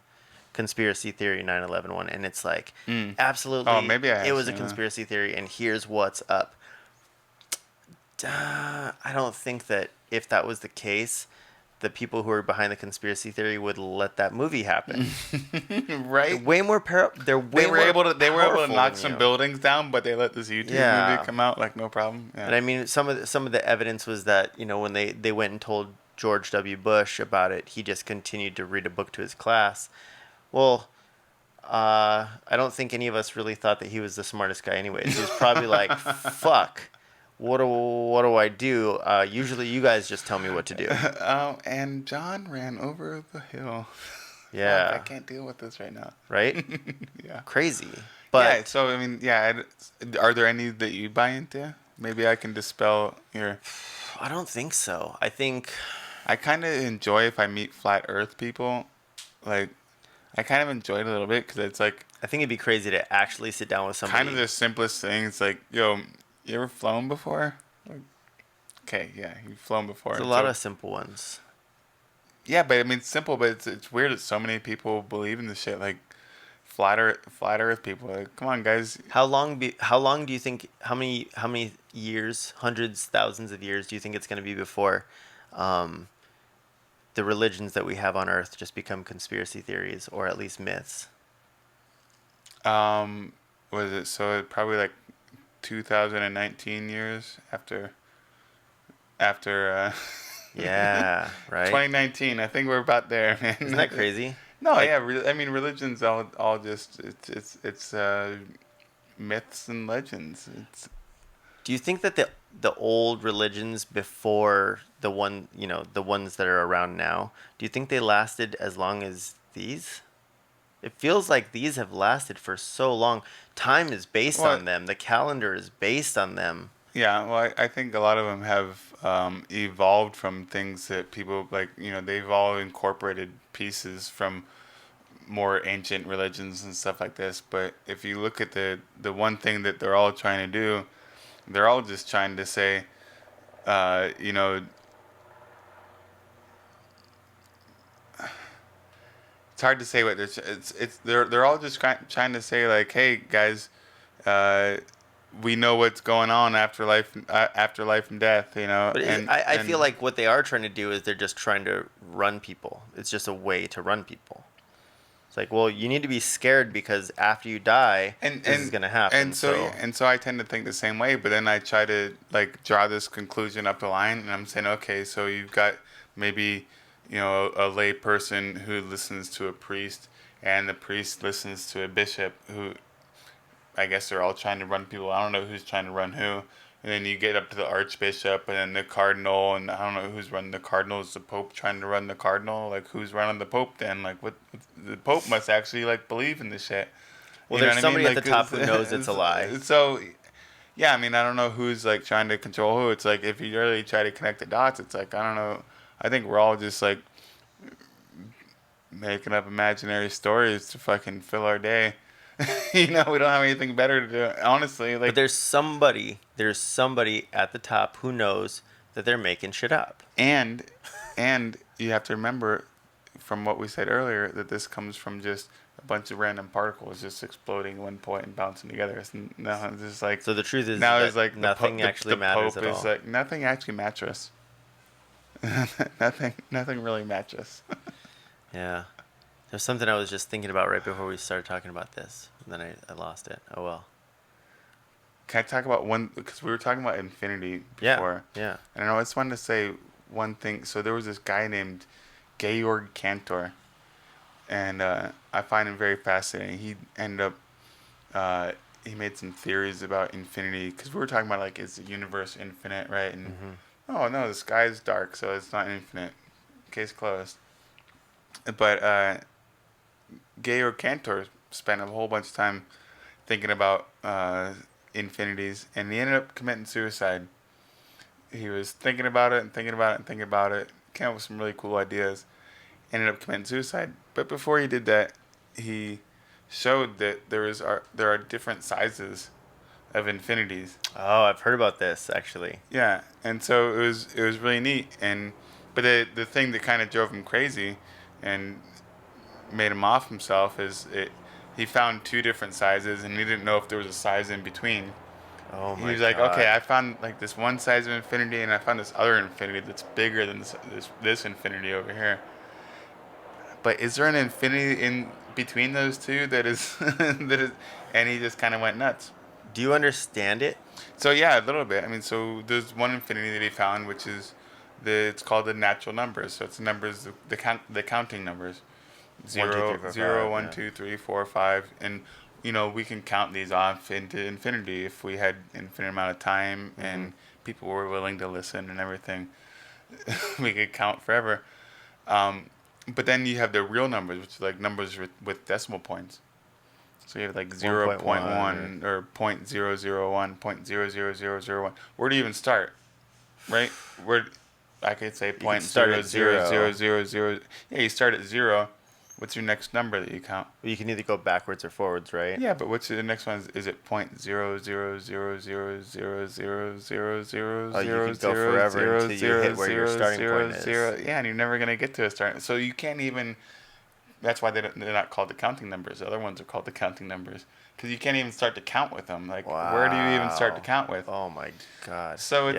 conspiracy theory 9/11 one, and it's like absolutely. Oh, maybe I have it was a seen that. conspiracy theory, and here's what's up. I don't think that if that was the case, the people who are behind the conspiracy theory would let that movie happen. Right? Way more They were able to powerful knock than some you. buildings down, but they let this YouTube Yeah. movie come out like no problem. Yeah. And I mean, some of the evidence was that when they went and told George W. Bush about it, he just continued to read a book to his class. Well, I don't think any of us really thought that he was the smartest guy. Anyways, he was probably like, "Fuck, what do I do? Usually, you guys just tell me what to do." And John ran over the hill. Yeah. Fuck, I can't deal with this right now. Right? Yeah. Crazy. But yeah. So I mean, yeah. Are there any that you buy into? Maybe I can dispel your. I don't think so. I think I kind of enjoy if I meet flat Earth people. Like, I kind of enjoy it a little bit because it's like it'd be crazy to actually sit down with somebody. kind of the simplest thing. It's like, yo, you ever flown before? Like, okay, yeah, you've flown before. There's a And lot so- of simple ones. Yeah, but I mean, it's simple, but it's weird that so many people believe in this shit. Like, flat Earth people. Like, come on, guys. How long do you think? How many years? Hundreds, thousands of years? Do you think it's going to be before the religions that we have on Earth just become conspiracy theories, or at least myths? Was it so? Probably like 2019 years after. Yeah, right. 2019. I think we're about there, man. Isn't that crazy? No, Like- yeah. I mean, religion's all just it's myths and legends. It's Do you think that the old religions before the ones that are around now, do you think they lasted as long as these? It feels like these have lasted for so long. Time is based Well, on them. The calendar is based on them. yeah. Well, I think a lot of them have evolved from things that people like. They've all incorporated pieces from more ancient religions and stuff like this. But if you look at the one thing that they're all trying to do, they're all just trying to say, it's hard to say what they're all just trying to say, like, hey guys, we know what's going on after life and death, But and I feel like what they are trying to do is they're just trying to run people. It's just a way to run people. It's like, well, you need to be scared because after you die, this is gonna happen. And so I tend to think the same way, but then I try to like draw this conclusion up the line, and I'm saying, okay, so you've got maybe, a lay person who listens to a priest, and the priest listens to a bishop who, I guess they're all trying to run people. I don't know who's trying to run who. And then you get up to the archbishop and then the cardinal, and I don't know who's running the cardinal. Is the pope trying to run the cardinal? Like, who's running the pope then? Like, what the pope must actually like believe in this shit. Well, You know there's what I mean? somebody at Like, the top who knows it's a lie. So, yeah, I mean, I don't know who's like trying to control who. It's like if you really try to connect the dots, it's like I don't know. I think we're all just like making up imaginary stories to fucking fill our day. We don't have anything better to do. Honestly, like. But there's somebody at the top who knows that they're making shit up. And you have to remember from what we said earlier that this comes from just a bunch of random particles just exploding at one point and bouncing together. It's just like, So the truth is now that it's like nothing actually matters Pope at is all. like nothing actually matches. nothing really matches. Yeah. There's something I was just thinking about right before we started talking about this. And then I lost it. Oh, well. Can I talk about one, because we were talking about infinity before. Yeah. And I just wanted to say one thing. So there was this guy named Georg Cantor, and I find him very fascinating. He ended up, he made some theories about infinity, because we were talking about, like, is the universe infinite, right? And, oh, no, the sky is dark, so it's not infinite. Case closed. But Georg Cantor spent a whole bunch of time thinking about infinities, and he ended up committing suicide. He was thinking about it and thinking about it and thinking about it, came up with some really cool ideas, ended up committing suicide. But before he did that, he showed that there are different sizes of infinities. Oh, I've heard about this, actually. Yeah, and so it was really neat. But the thing that kind of drove him crazy and made him off himself is he found two different sizes, and he didn't know if there was a size in between. Oh my God. He was like, okay, I found like this one size of infinity, and I found this other infinity that's bigger than this infinity over here. But is there an infinity in between those two that is that is? And he just kind of went nuts. Do you understand it? So yeah, a little bit. I mean, so there's one infinity that he found, which is it's called the natural numbers. So it's the numbers, the counting numbers. 0, 1, 2, 3, 4, 5, and we can count these off into infinity if we had infinite amount of time and people were willing to listen and everything. We could count forever. But then you have the real numbers, which are like numbers with decimal points. So you have like 0.1 or 0.001, 0.00001. Where do you even start? Right? I could say You could start at 0.00000. Yeah, you start at 0. What's your next number that you count? Well, you can either go backwards or forwards, right? Yeah, but what's the next one? Is it 0.00000000000? Oh, you could go forever until you hit where your starting point is. Yeah, and you're never gonna get to a start. So you can't even. That's why they're not called the counting numbers. The other ones are called the counting numbers because you can't even start to count with them. Like, where do you even start to count with? Oh my God. So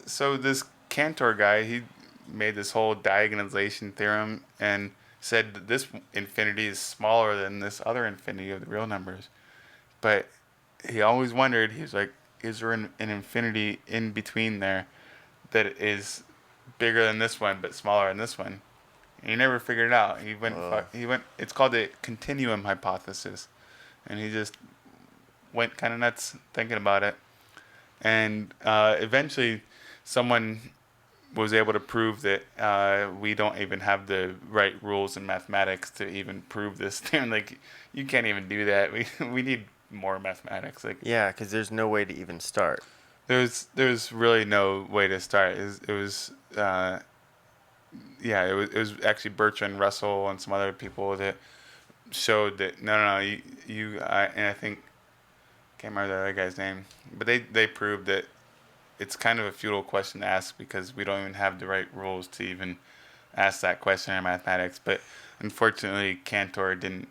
so this Cantor guy, he made this whole diagonalization theorem and said that this infinity is smaller than this other infinity of the real numbers. But he always wondered, he was like, is there an infinity in between there that is bigger than this one but smaller than this one? And he never figured it out. He went, it's called the continuum hypothesis. And he just went kind of nuts thinking about it. And eventually someone was able to prove that we don't even have the right rules in mathematics to even prove this theorem. Like, you can't even do that. We need more mathematics. Like, yeah, because there's no way to even start. There's really no way to start. It was actually Bertrand Russell and some other people that showed that no, and I think can't remember the other guy's name, but they proved that it's kind of a futile question to ask because we don't even have the right rules to even ask that question in mathematics. But unfortunately, Cantor couldn't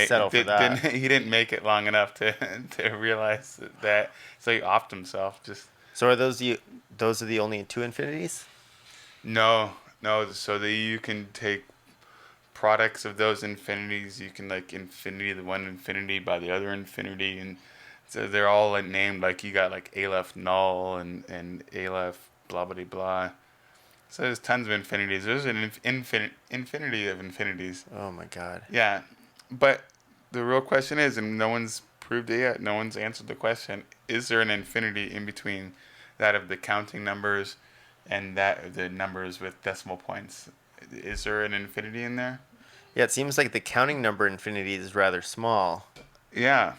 settle for that. He didn't make it long enough to realize that. So he offed himself. So are those are the only two infinities? No. So you can take products of those infinities. You can like infinity the one infinity by the other infinity, and so they're all like named like you got like Aleph null and Aleph blah blah blah. So there's tons of infinities. There's an infinity of infinities. Oh my God. Yeah, but the real question is, and no one's proved it yet. No one's answered the question: is there an infinity in between that of the counting numbers and that of the numbers with decimal points? Is there an infinity in there? Yeah, it seems like the counting number infinity is rather small Yeah,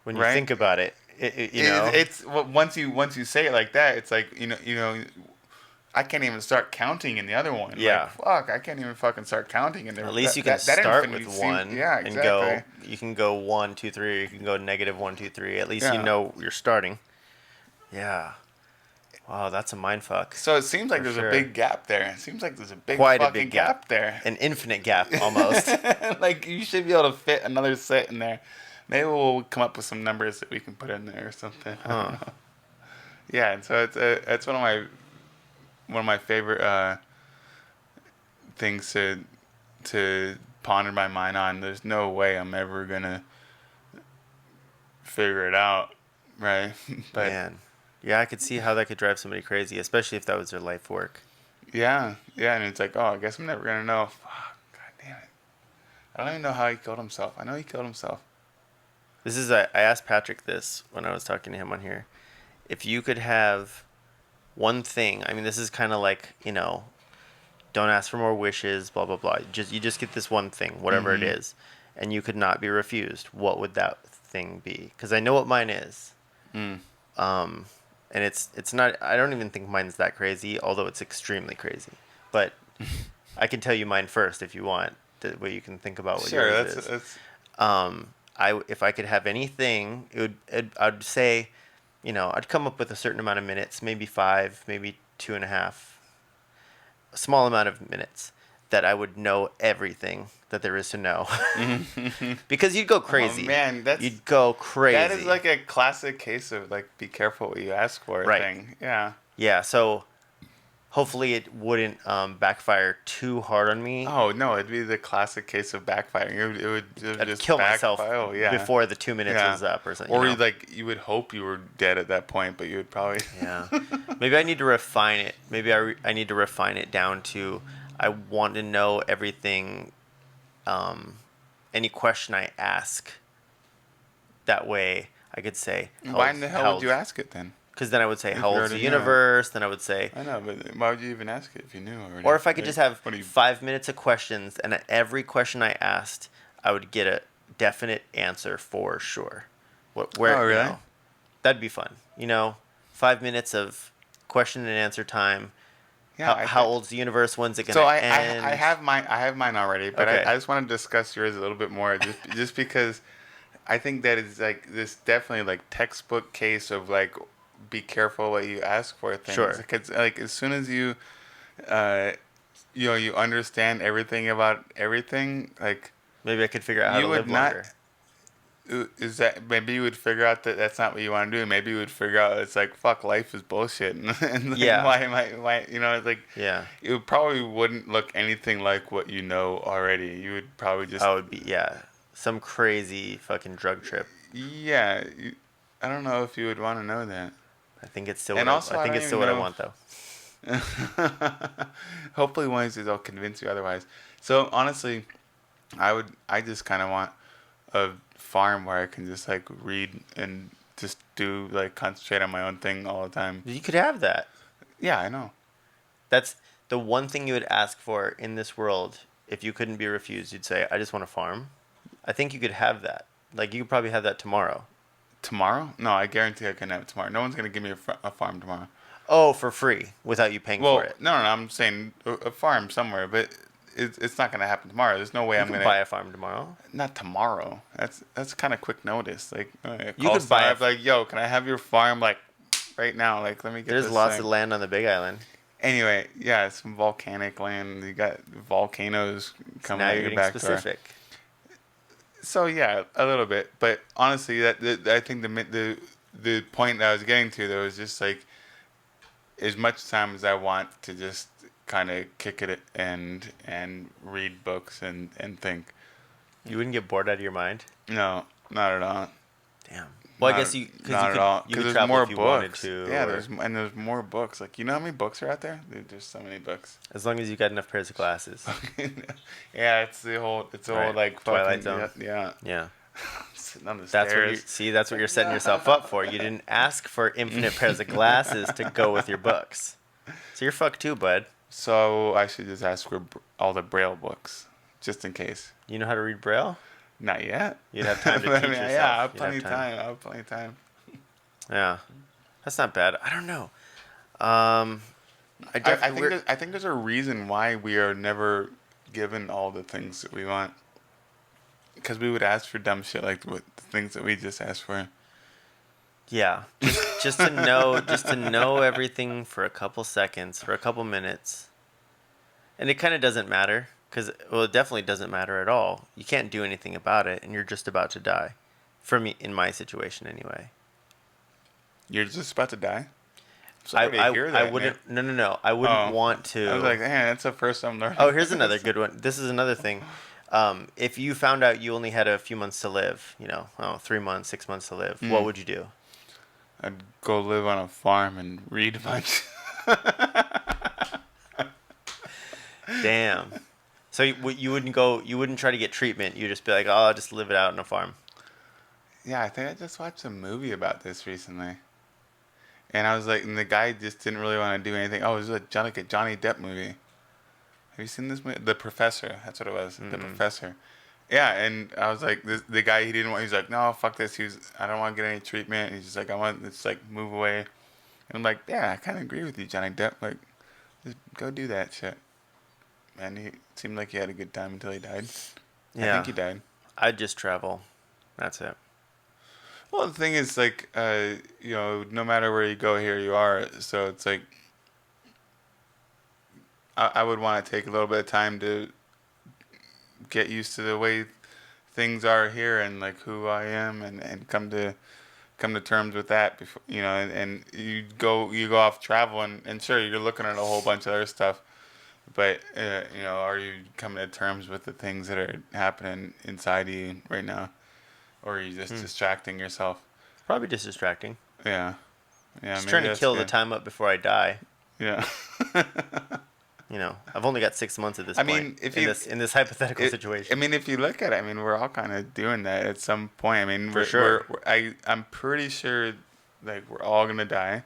when you right. think about it. You know. It's once you say it like that, it's like you know. I can't even start counting in the other one. Yeah. Like, fuck, I can't even fucking start counting in there. At least you can that start infinity with seems- one Yeah, and exactly. go. You can go 1, 2, 3, or you can go -1, 2, 3. At least you Yeah. know you're starting. Yeah. Wow, that's a mind fuck. So it seems like For there's sure. a big gap there. It seems like there's a big Quite a fucking big gap. there. An infinite gap almost. Like you should be able to fit another set in there. Maybe we'll come up with some numbers that we can put in there or something. I don't know. Yeah, and so it's one of my favorite things to ponder my mind on. There's no way I'm ever gonna figure it out, right? But Man. Yeah, I could see how that could drive somebody crazy, especially if that was their life work. yeah, and it's like, oh, I guess I'm never gonna know. Fuck, god damn it. I don't even know how he killed himself. I know he killed himself. This is I asked Patrick this when I was talking to him on here. If you could have one thing, I mean, this is kind of like, don't ask for more wishes, blah blah blah. You just get this one thing, whatever it is, and you could not be refused. What would that thing be? Because I know what mine is. And it's not. I don't even think mine's that crazy, although it's extremely crazy. But I can tell you mine first if you want. That way you can think about what Sure, yours is. that's If I could have anything, I'd say, I'd come up with a certain amount of minutes, maybe 5, maybe 2.5, a small amount of minutes that I would know everything that there is to know. Because you'd go crazy. Oh, man, you'd go crazy. that is like a classic case of like be careful what you ask for Right. thing. Yeah. Yeah, so hopefully it wouldn't backfire too hard on me. Oh no, it'd be the classic case of backfiring. It would I'd just kill myself backfire. Oh, yeah. before the 2 minutes Yeah. was up or something. Or you would hope you were dead at that point, but you would probably. Yeah. Maybe I need to refine it. Maybe I need to refine it down to I want to know everything, any question I ask. That way I could say, Why in the hell would you ask it then? Because then I would say, If how you old's the already know. universe? Then I would say, I know, but why would you even ask it if you knew already? or if I could Like, just have what do you- 5 minutes of questions, and at every question I asked, I would get a definite answer for sure. Where, Oh, really? that'd be fun. 5 minutes of question and answer time. Yeah, How old's the universe? When's it gonna So end? I have mine already, but Okay. I just want to discuss yours a little bit more, just because I think that is like this definitely like textbook case of like be careful what you ask for things. Sure. Because like as soon as you, you understand everything about everything, like Maybe I could figure out how you to would live not. longer. Is that maybe you would figure out that that's not what you want to do? Maybe you would figure out it's like fuck, life is bullshit, and like, Yeah. why it's like Yeah. it probably wouldn't look anything like what you know already. You would probably just I would be some crazy fucking drug trip. yeah. I don't know if you would want to know that. I think it's still And what also, I I think don't it's still even what I know- want though. Hopefully, one of these I'll convince you otherwise. So honestly, I just kind of want a farm where I can just like read and just do like concentrate on my own thing all the time. You could have that. Yeah, I know. That's the one thing you would ask for in this world. If you couldn't be refused, you'd say, "I just want a farm." I think you could have that. Like you could probably have that tomorrow. Tomorrow? No, I guarantee I can have it tomorrow. No one's gonna give me a farm tomorrow. Oh, for free without you paying Well, for it. no, I'm saying a farm somewhere, but it's not gonna happen tomorrow. There's no way You I'm can gonna buy a farm tomorrow. Not tomorrow. That's kind of quick notice. Like You call could buy someone up, like, yo, can I have your farm like right now? Like, let me get. There's this lots thing. of land on the Big Island. Anyway, yeah, some volcanic land. You got volcanoes So coming now at you're your getting back door. specific. So yeah, a little bit, but honestly, I think the point that I was getting to, though, was just like as much time as I want to just kind of kick it and read books and think. You wouldn't get bored out of your mind? No, not at all. Damn. Well, I Not- guess not at all. you 'Cause could there's travel more if you wanted books. to. Yeah, or- there's more books. Like, you know how many books are out there? Dude, there's so many books. as long as you got enough pairs of glasses. Yeah, it's the whole Right. like Twilight fucking Zone. yeah. Yeah. Sitting on the That's what you stairs. see. That's what you're setting yourself up for. You didn't ask for infinite pairs of glasses to go with your books, so you're fucked too, bud. So I should just ask for all the Braille books, just in case. You know how to read Braille? Not yet. You'd have time to But teach yourself. Yeah, I have You'd plenty have of time. I have plenty of time. Yeah, that's not bad. I don't know. I I think there's a reason why we are never given all the things that we want. Because we would ask for dumb shit like the things that we just asked for. Yeah, just to know everything for a couple seconds, for a couple minutes, and it kind of doesn't matter because it definitely doesn't matter at all. You can't do anything about it, and you're just about to die. For me, in my situation, anyway. You're just about to die? Sorry to hear that, I wouldn't. No. I wouldn't want to. I was like, man, that's the first I'm learning. Oh, here's another good one. This is another thing. If you found out you only had a few months to live, 3 months, 6 months to live, what would you do? I'd go live on a farm and read a bunch. Damn. So you wouldn't go. You wouldn't try to get treatment. You just be like, oh, I'll just live it out on a farm. Yeah, I think I just watched a movie about this recently. And I was like, and the guy just didn't really want to do anything. Oh, it was like a Johnny Depp movie. Have you seen this movie? The Professor. That's what it was. The Professor. Yeah, and I was like, the guy, he didn't want, he was like, no, fuck this. I don't want to get any treatment. He's just like, I want to just like move away. And I'm like, yeah, I kind of agree with you, Johnny Depp. Like, just go do that shit. And he seemed like he had a good time until he died. Yeah. I think he died. I'd just travel. That's it. Well, the thing is, like, no matter where you go, here you are. So it's like, I would want to take a little bit of time to get used to the way things are here and like who I am and come to terms with that before, and you go off travel and sure, you're looking at a whole bunch of other stuff, but are you coming to terms with the things that are happening inside you right now, or are you just distracting yourself? Probably just distracting. Yeah, Just maybe trying to that's kill the good. time up before I die. Yeah. I've only got 6 months at this I point. mean, if in you- this hypothetical I situation. mean, if you look at it, I mean, we're all kind of doing that at some point. I mean, For sure. I'm pretty sure, like, we're all gonna die.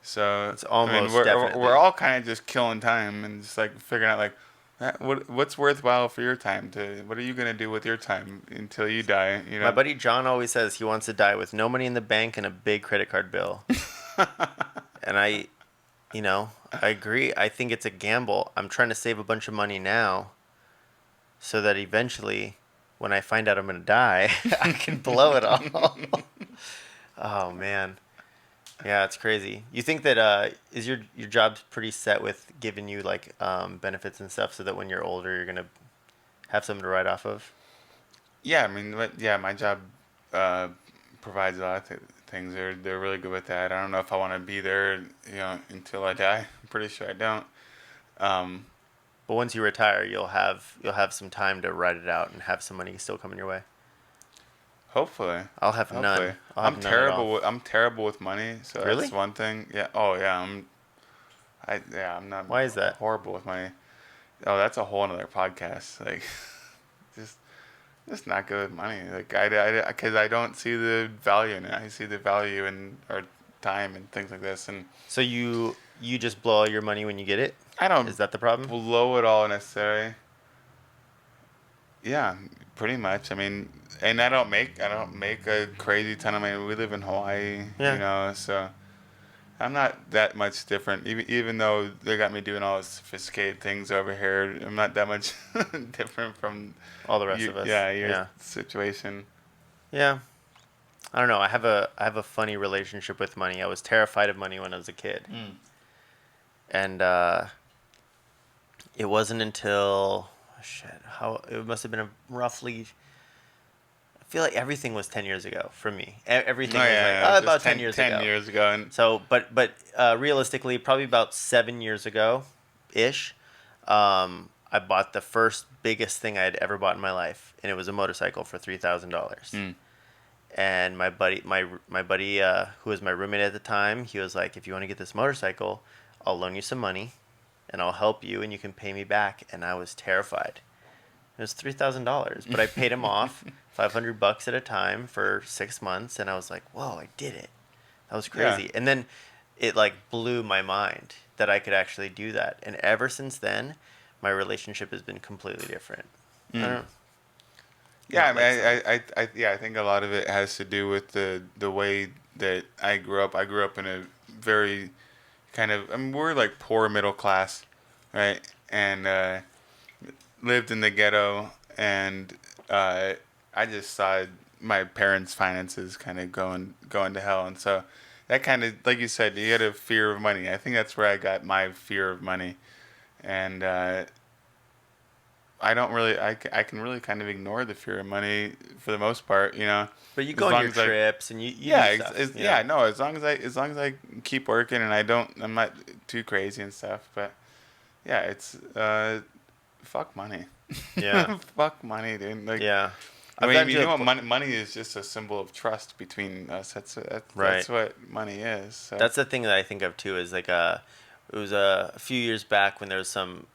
So It's almost we're definitely. all kind of just killing time and just like figuring out like, what's worthwhile for your time what are you gonna do with your time until you die? My buddy John always says he wants to die with no money in the bank and a big credit card bill. And I agree. I think it's a gamble. I'm trying to save a bunch of money now so that eventually when I find out I'm going to die, I can blow it all. Oh, man. Yeah, it's crazy. You think that is your job pretty set with giving you like benefits and stuff so that when you're older you're going to have something to write off of? Yeah, I mean, my job provides a lot of things. They're really good with that. I don't know if I want to be there, until I die. I'm pretty sure I don't. But once you retire, you'll have some time to write it out and have some money still coming your way. Hopefully. I'll have none. Hopefully. I'll have I'm none at all. terrible. I'm terrible with money. So Really? that's one thing. Yeah. Oh yeah. I'm not. Why is that? Horrible with money. Oh, that's a whole other podcast. Like, just not good with money. Like because I don't see the value in it. I see the value in our time and things like this. And So you just blow all your money when you get it? I don't Is that the problem? blow it all necessarily. Yeah, pretty much. I mean, and I don't make a crazy ton of money. We live in Hawaii, Yeah. so I'm not that much different. Even though they got me doing all the sophisticated things over here, I'm not that much different from All the rest of us. Yeah, your Yeah. situation. Yeah. I don't know. I have a funny relationship with money. I was terrified of money when I was a kid. And it wasn't until it must have been roughly, I feel like everything was 10 years ago for me. Everything was just about 10 years ago. 10 years ago. And So, but realistically, probably about 7 years ago, ish, I bought the first biggest thing I had ever bought in my life, and it was a motorcycle for $3,000. And my buddy, who was my roommate at the time, he was like, "If you want to get this motorcycle, I'll loan you some money, and I'll help you, and you can pay me back." And I was terrified. It was $3,000, but I paid him off $500 at a time for 6 months, and I was like, "Whoa, I did it! That was crazy." Yeah. And then it like blew my mind that I could actually do that. And ever since then, my relationship has been completely different. I don't. Yeah, I Not mean, like I think a lot of it has to do with the way that I grew up. I grew up in a very kind of, I mean, we're like poor middle class, right? And lived in the ghetto, and I just saw my parents' finances kind of going to hell, and so that kind of, like you said, you had a fear of money. I think that's where I got my fear of money, and I don't really, I can really kind of ignore the fear of money for the most part, you know. But you As go on long your as I- trips and you yeah, do stuff. You yeah, know? no. As long as I keep working and I'm not too crazy and stuff. But yeah, it's fuck money. Yeah. Fuck money, dude. Like, Yeah. I I've mean, gotten you to know a what? po- Money is just a symbol of trust between us. Right. That's what money is. So. That's the thing that I think of too. Is like it was a few years back when there was some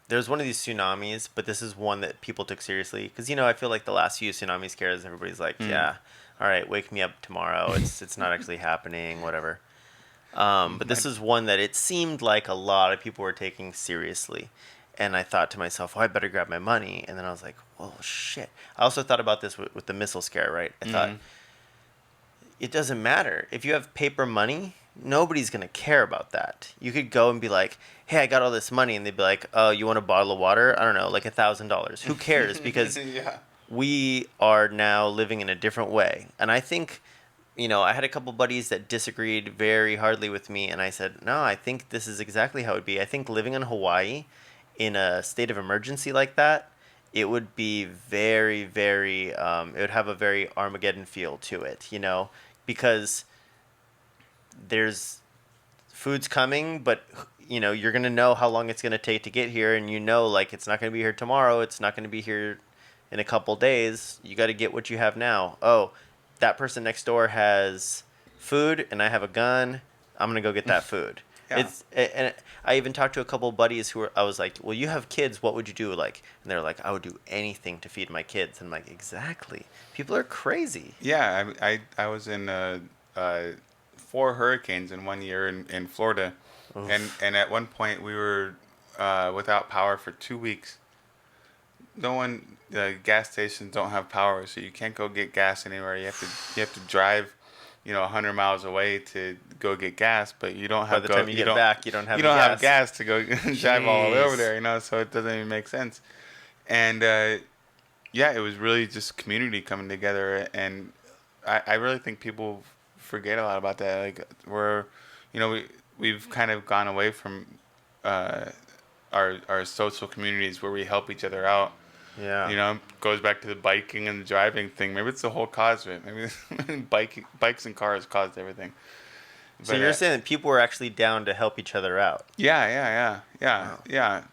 there was one of these tsunamis, but this is one that people took seriously because I feel like the last few tsunami scares, everybody's like, yeah, all right, wake me up tomorrow. It's not actually happening, whatever. But this is one that it seemed like a lot of people were taking seriously. And I thought to myself, I better grab my money. And then I was like, well, shit. I also thought about this with the missile scare, right? I thought, it doesn't matter. If you have paper money, nobody's going to care about that. You could go and be like, hey, I got all this money. And they'd be like, oh, you want a bottle of water? I don't know, like $1,000. Who cares? Because yeah. we are now living in a different way. And I think, I had a couple buddies that disagreed very hardly with me. And I said, no, I think this is exactly how it would be. I think living in Hawaii in a state of emergency like that, it would be very, very, it would have a very Armageddon feel to it, because there's food's coming, but you're going to know how long it's going to take to get here. And like, it's not going to be here tomorrow. It's not going to be here in a couple days. You got to get what you have now. Oh, that person next door has food and I have a gun. I'm going to go get that food. Yeah. And I even talked to a couple of buddies I was like, well, you have kids. What would you do? Like, and they're like, I would do anything to feed my kids. And I'm like, exactly. People are crazy. Yeah, I was in 4 hurricanes in 1 year in Florida, and at one point we were without power for 2 weeks. The gas stations don't have power, so you can't go get gas anywhere. You have to drive, 100 miles away to go get gas, but you don't By have the time you get back, you don't have any have gas. gas to go drive all the way over Jeez. there, so it doesn't even make sense. And yeah, it was really just community coming together, and I really think people forget a lot about that. Like we've kind of gone away from our social communities where we help each other out. Yeah. Goes back to the biking and the driving thing. Maybe it's the whole cause of it. Maybe bikes and cars caused everything. So But, you're saying that people were actually down to help each other out. yeah.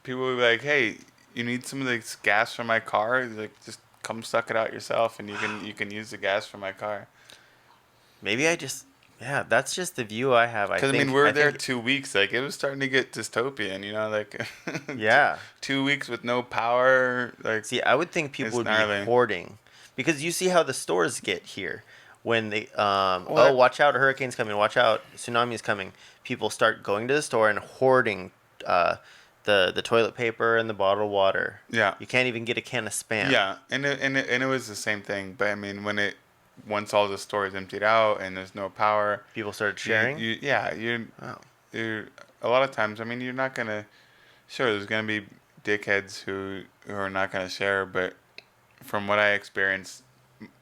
People would be like, "Hey, you need some of this gas from my car? Like, just come suck it out yourself, and you can use the gas from my car." Maybe that's just the view I have. Because I we're there think, 2 weeks. Like, it was starting to get dystopian. Like, yeah. 2 weeks with no power. Like, See, I would think people It's would gnarly. be hoarding, because you see how the stores get here when they Well, watch out, hurricane's coming, watch out, tsunami's coming. People start going to the store and hoarding the toilet paper and the bottled water. Yeah. You can't even get a can of Spam. yeah, and it was the same thing. But I mean, once all the stores emptied out and there's no power, People started sharing. you're a lot of times. I mean, you're not gonna. Sure, there's gonna be dickheads who are not gonna share, but from what I experienced,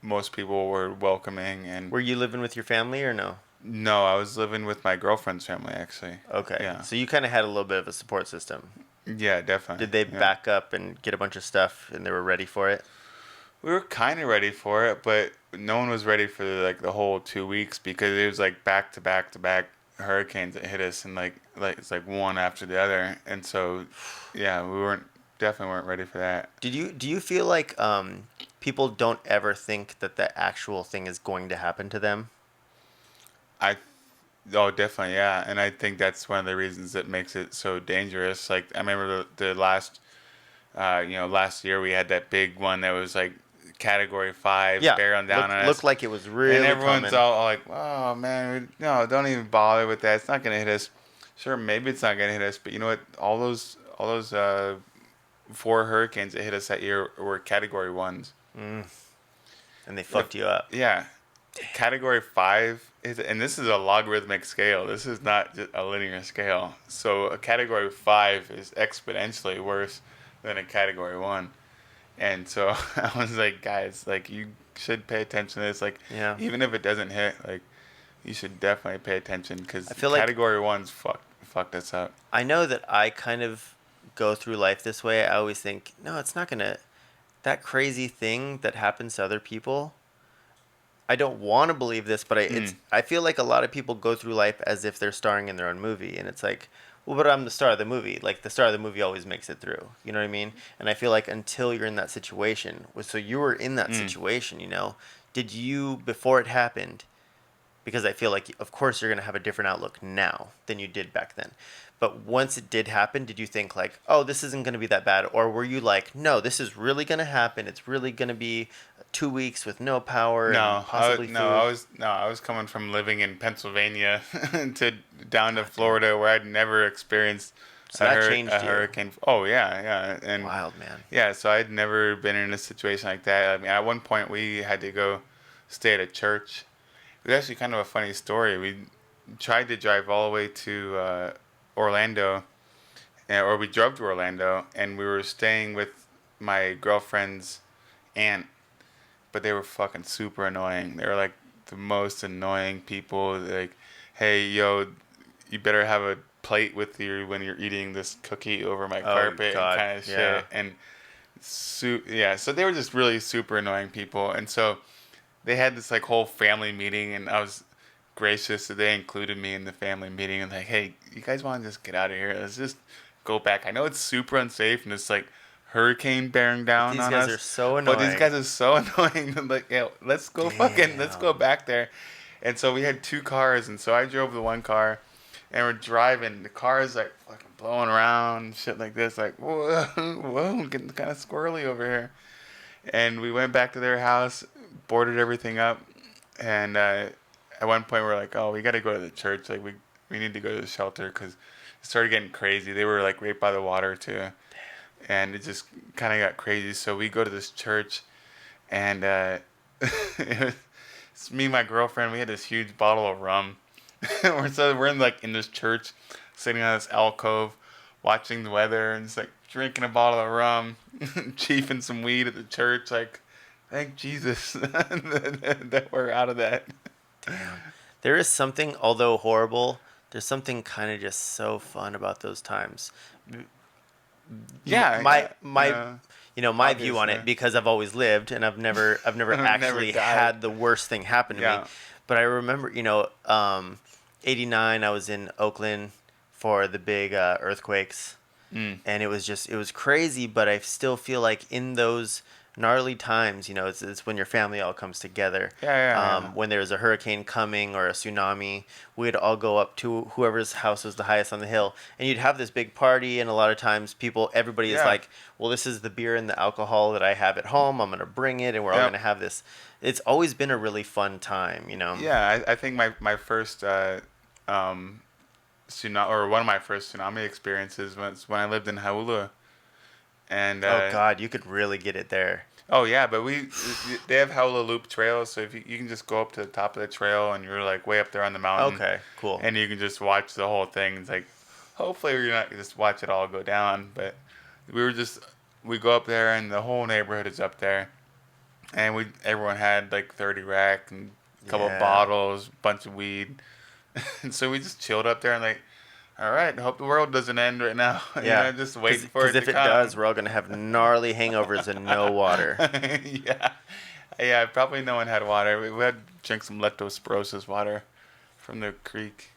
most people were welcoming. And Were you living with your family or no? no, I was living with my girlfriend's family actually. Okay. Yeah. So you kind of had a little bit of a support system. Yeah, definitely. Did they Yeah. back up and get a bunch of stuff and they were ready for it? We were kind of ready for it, but no one was ready for the whole 2 weeks because it was like back to back to back hurricanes that hit us, and like it's like one after the other, and so yeah, we definitely weren't ready for that. Do you feel like people don't ever think that the actual thing is going to happen to them? I Oh, definitely, yeah, and I think that's one of the reasons that makes it so dangerous. Like I remember the last, last year we had that big one that was like Category 5 Yeah, bearing down on looked us, like it was and really everyone's coming. all like, "Oh man, no, don't even bother with that. It's not gonna hit us." Sure, maybe it's not gonna hit us, but you know what? All those four hurricanes that hit us that year were Category 1s. And they If, fucked you up. yeah, Category 5 is, and this is a logarithmic scale. This is not just a linear scale. So a Category 5 is exponentially worse than a Category 1. And so I was like, guys, like you should pay attention to this. Like, Yeah. even if it doesn't hit, like you should definitely pay attention because I feel like Category 1's fucked us up. I know that I kind of go through life this way. I always think, no, it's not gonna. That crazy thing that happens to other people. I don't want to believe this, but I feel like a lot of people go through life as if they're starring in their own movie, and it's like, well, but I'm the star of the movie. Like the star of the movie always makes it through. You know what I mean? And I feel like until you're in that situation, so you were in that situation. Did you before it happened? Because I feel like, of course, you're gonna have a different outlook now than you did back then. But once it did happen, did you think like, oh, this isn't gonna be that bad, or were you like, no, this is really gonna happen? It's really gonna be 2 weeks with no power and possibly food. I was coming from living in Pennsylvania to down to Florida where I'd never experienced So that changed a you. hurricane. Oh yeah, yeah, and Wild, man. yeah. So I'd never been in a situation like that. I mean, at one point we had to go stay at a church. It was actually kind of a funny story. We tried to drive all the way to Orlando, or we drove to Orlando, and we were staying with my girlfriend's aunt, but they were fucking super annoying. They were like the most annoying people. Like, hey, yo, you better have a plate with you when you're eating this cookie over my carpet and God, kind of shit. yeah. And yeah, so they were just really super annoying people. And so they had this like whole family meeting, and I was gracious that they included me in the family meeting and like, hey, you guys want to just get out of here? Let's just go back. I know it's super unsafe and it's like hurricane bearing down These on guys us. are so But these annoying. guys are so annoying. I'm like, yeah, let's go let's go back there. And so we had two cars, and so I drove the one car, and we're driving. The car is like fucking blowing around, shit like this, like whoa, whoa, getting kind of squirrely over here. And we went back to their house, boarded everything up, and at one point we're like, oh, we got to go to the church. Like we need to go to the shelter because it started getting crazy. They were like right by the water too, and it just kind of got crazy. So we go to this church, and it's me and my girlfriend. We had this huge bottle of rum. we're in this church, sitting on this alcove, watching the weather, and just like drinking a bottle of rum, chiefing some weed at the church. Like, thank Jesus that we're out of that. Damn. There is something, although horrible, there's something kind of just so fun about those times. Yeah, My view on it, obviously. because I've always lived and I've never actually died. had the worst thing happen to Yeah. me. But I remember, '89, I was in Oakland for the big earthquakes, and it was crazy. But I still feel like in those gnarly times, it's when your family all comes together. Yeah. When there's a hurricane coming or a tsunami, we'd all go up to whoever's house was the highest on the hill, and you'd have this big party. And a lot of times, everybody is Yeah. like, "Well, this is the beer and the alcohol that I have at home. I'm gonna bring it, and we're all Yep. gonna have this." It's always been a really fun time, Yeah, I think my first tsunami, or one of my first tsunami experiences was when I lived in Haula. And Oh God, you could really get it there. oh yeah, but they have Howler Loop trails, so if you can just go up to the top of the trail and you're like way up there on the mountain. Okay, cool. And you can just watch the whole thing. It's like, hopefully you're not just watch it all go down, but we go up there and the whole neighborhood is up there, and everyone had like 30 rack and a couple Yeah. bottles, bunch of weed, and so we just chilled up there and like, all right, I hope the world doesn't end right now. Yeah, Just waiting for it Because to if it come. does, we're all gonna have gnarly hangovers and no water. Yeah. Probably no one had water. We had to drink some leptospirosis water from the creek.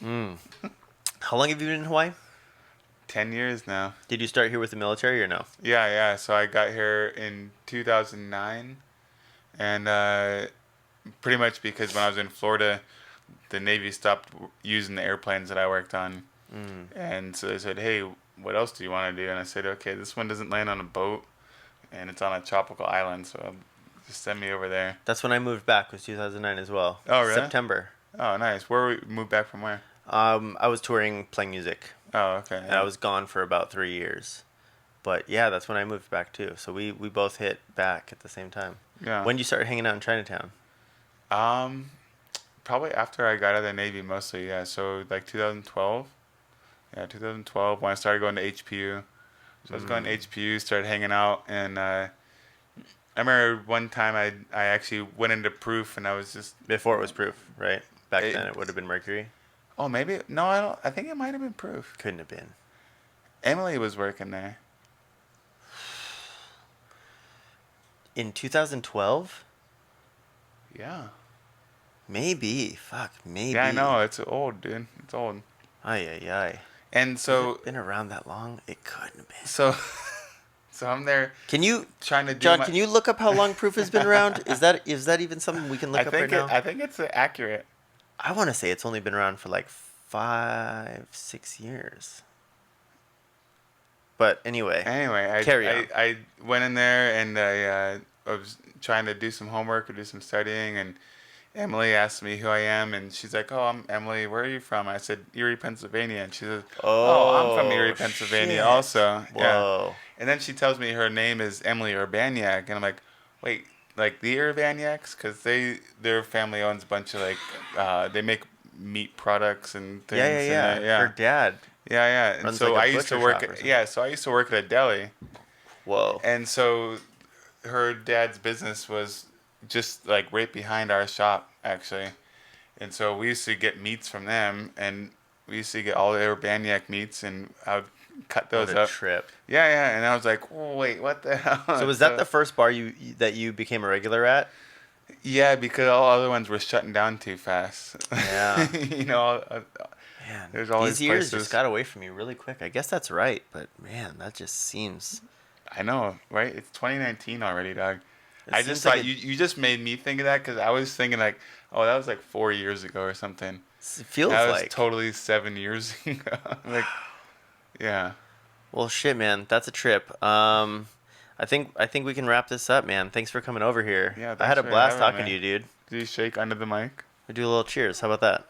How long have you been in Hawaii? 10 years now. Did you start here with the military or no? Yeah. So I got here in 2009, and pretty much because when I was in Florida, the Navy stopped using the airplanes that I worked on, and so they said, "Hey, what else do you want to do?" And I said, "Okay, this one doesn't land on a boat, and it's on a tropical island, so just send me over there." That's when I moved back. Was 2009 as well. Oh, really? September. Oh, nice. Moved back from where? I was touring, playing music, Oh, okay. and I was gone for about 3 years. But yeah, that's when I moved back too. So we both hit back at the same time. Yeah. When did you start hanging out in Chinatown? Probably after I got out of the Navy, mostly. Yeah. So like 2012. Yeah, 2012 when I started going to HPU. So I was going to HPU, started hanging out, and I remember one time I actually went into proof, and I was just Before it was proof, right? Back then it would have been Mercury. oh maybe no I don't I think it might have been proof. Couldn't have been. Emily was working there. In 2012? Yeah. Maybe. Fuck, maybe. Yeah, I know it's old, dude. It's old. Ay. And Has so it been around that long? It couldn't have been. so so I'm there Can you, trying to do John? my, Can you look up how long proof has been around? Is that even something we can look I up think right now? I think it's accurate. I want to say it's only been around for like 5-6 years. But anyway, carry on. I went in there and I was trying to do some homework or do some studying, and Emily asked me who I am, and she's like, "Oh, I'm Emily. Where are you from?" I said, "Erie, Pennsylvania." And she says, "Oh, I'm from Erie, Pennsylvania, shit. also." Yeah. Whoa. And then she tells me her name is Emily Urbaniak, and I'm like, "Wait, like the Urbaniaks? Because their family owns a bunch of like they make meat products and things." Yeah. And, Her dad. yeah. And runs so like a I used to butcher work shop or at, something. so I used to work at a deli. Whoa. And so her dad's business was just like right behind our shop, actually. And so we used to get meats from them, and we used to get all their Banyak meats, and I would cut those What a up. trip. Yeah. And I was like, oh, wait, what the hell? So was that the first bar that you became a regular at? Yeah, because all other ones were shutting down too fast. Yeah. You know, Man, there's all these these years places. just got away from you really quick. I guess that's right, but man, that just seems. I know, right? It's 2019 already, dog. It I seems just like thought you just made me think of that because I was thinking like, oh, that was like 4 years ago or something. It feels That was like. totally 7 years ago. Like, yeah. Well, shit, man, that's a trip. I think we can wrap this up, man. Thanks for coming over here. Yeah, I had thanks a for blast having talking to me. you, dude. Do you shake under the mic? We do a little cheers. How about that?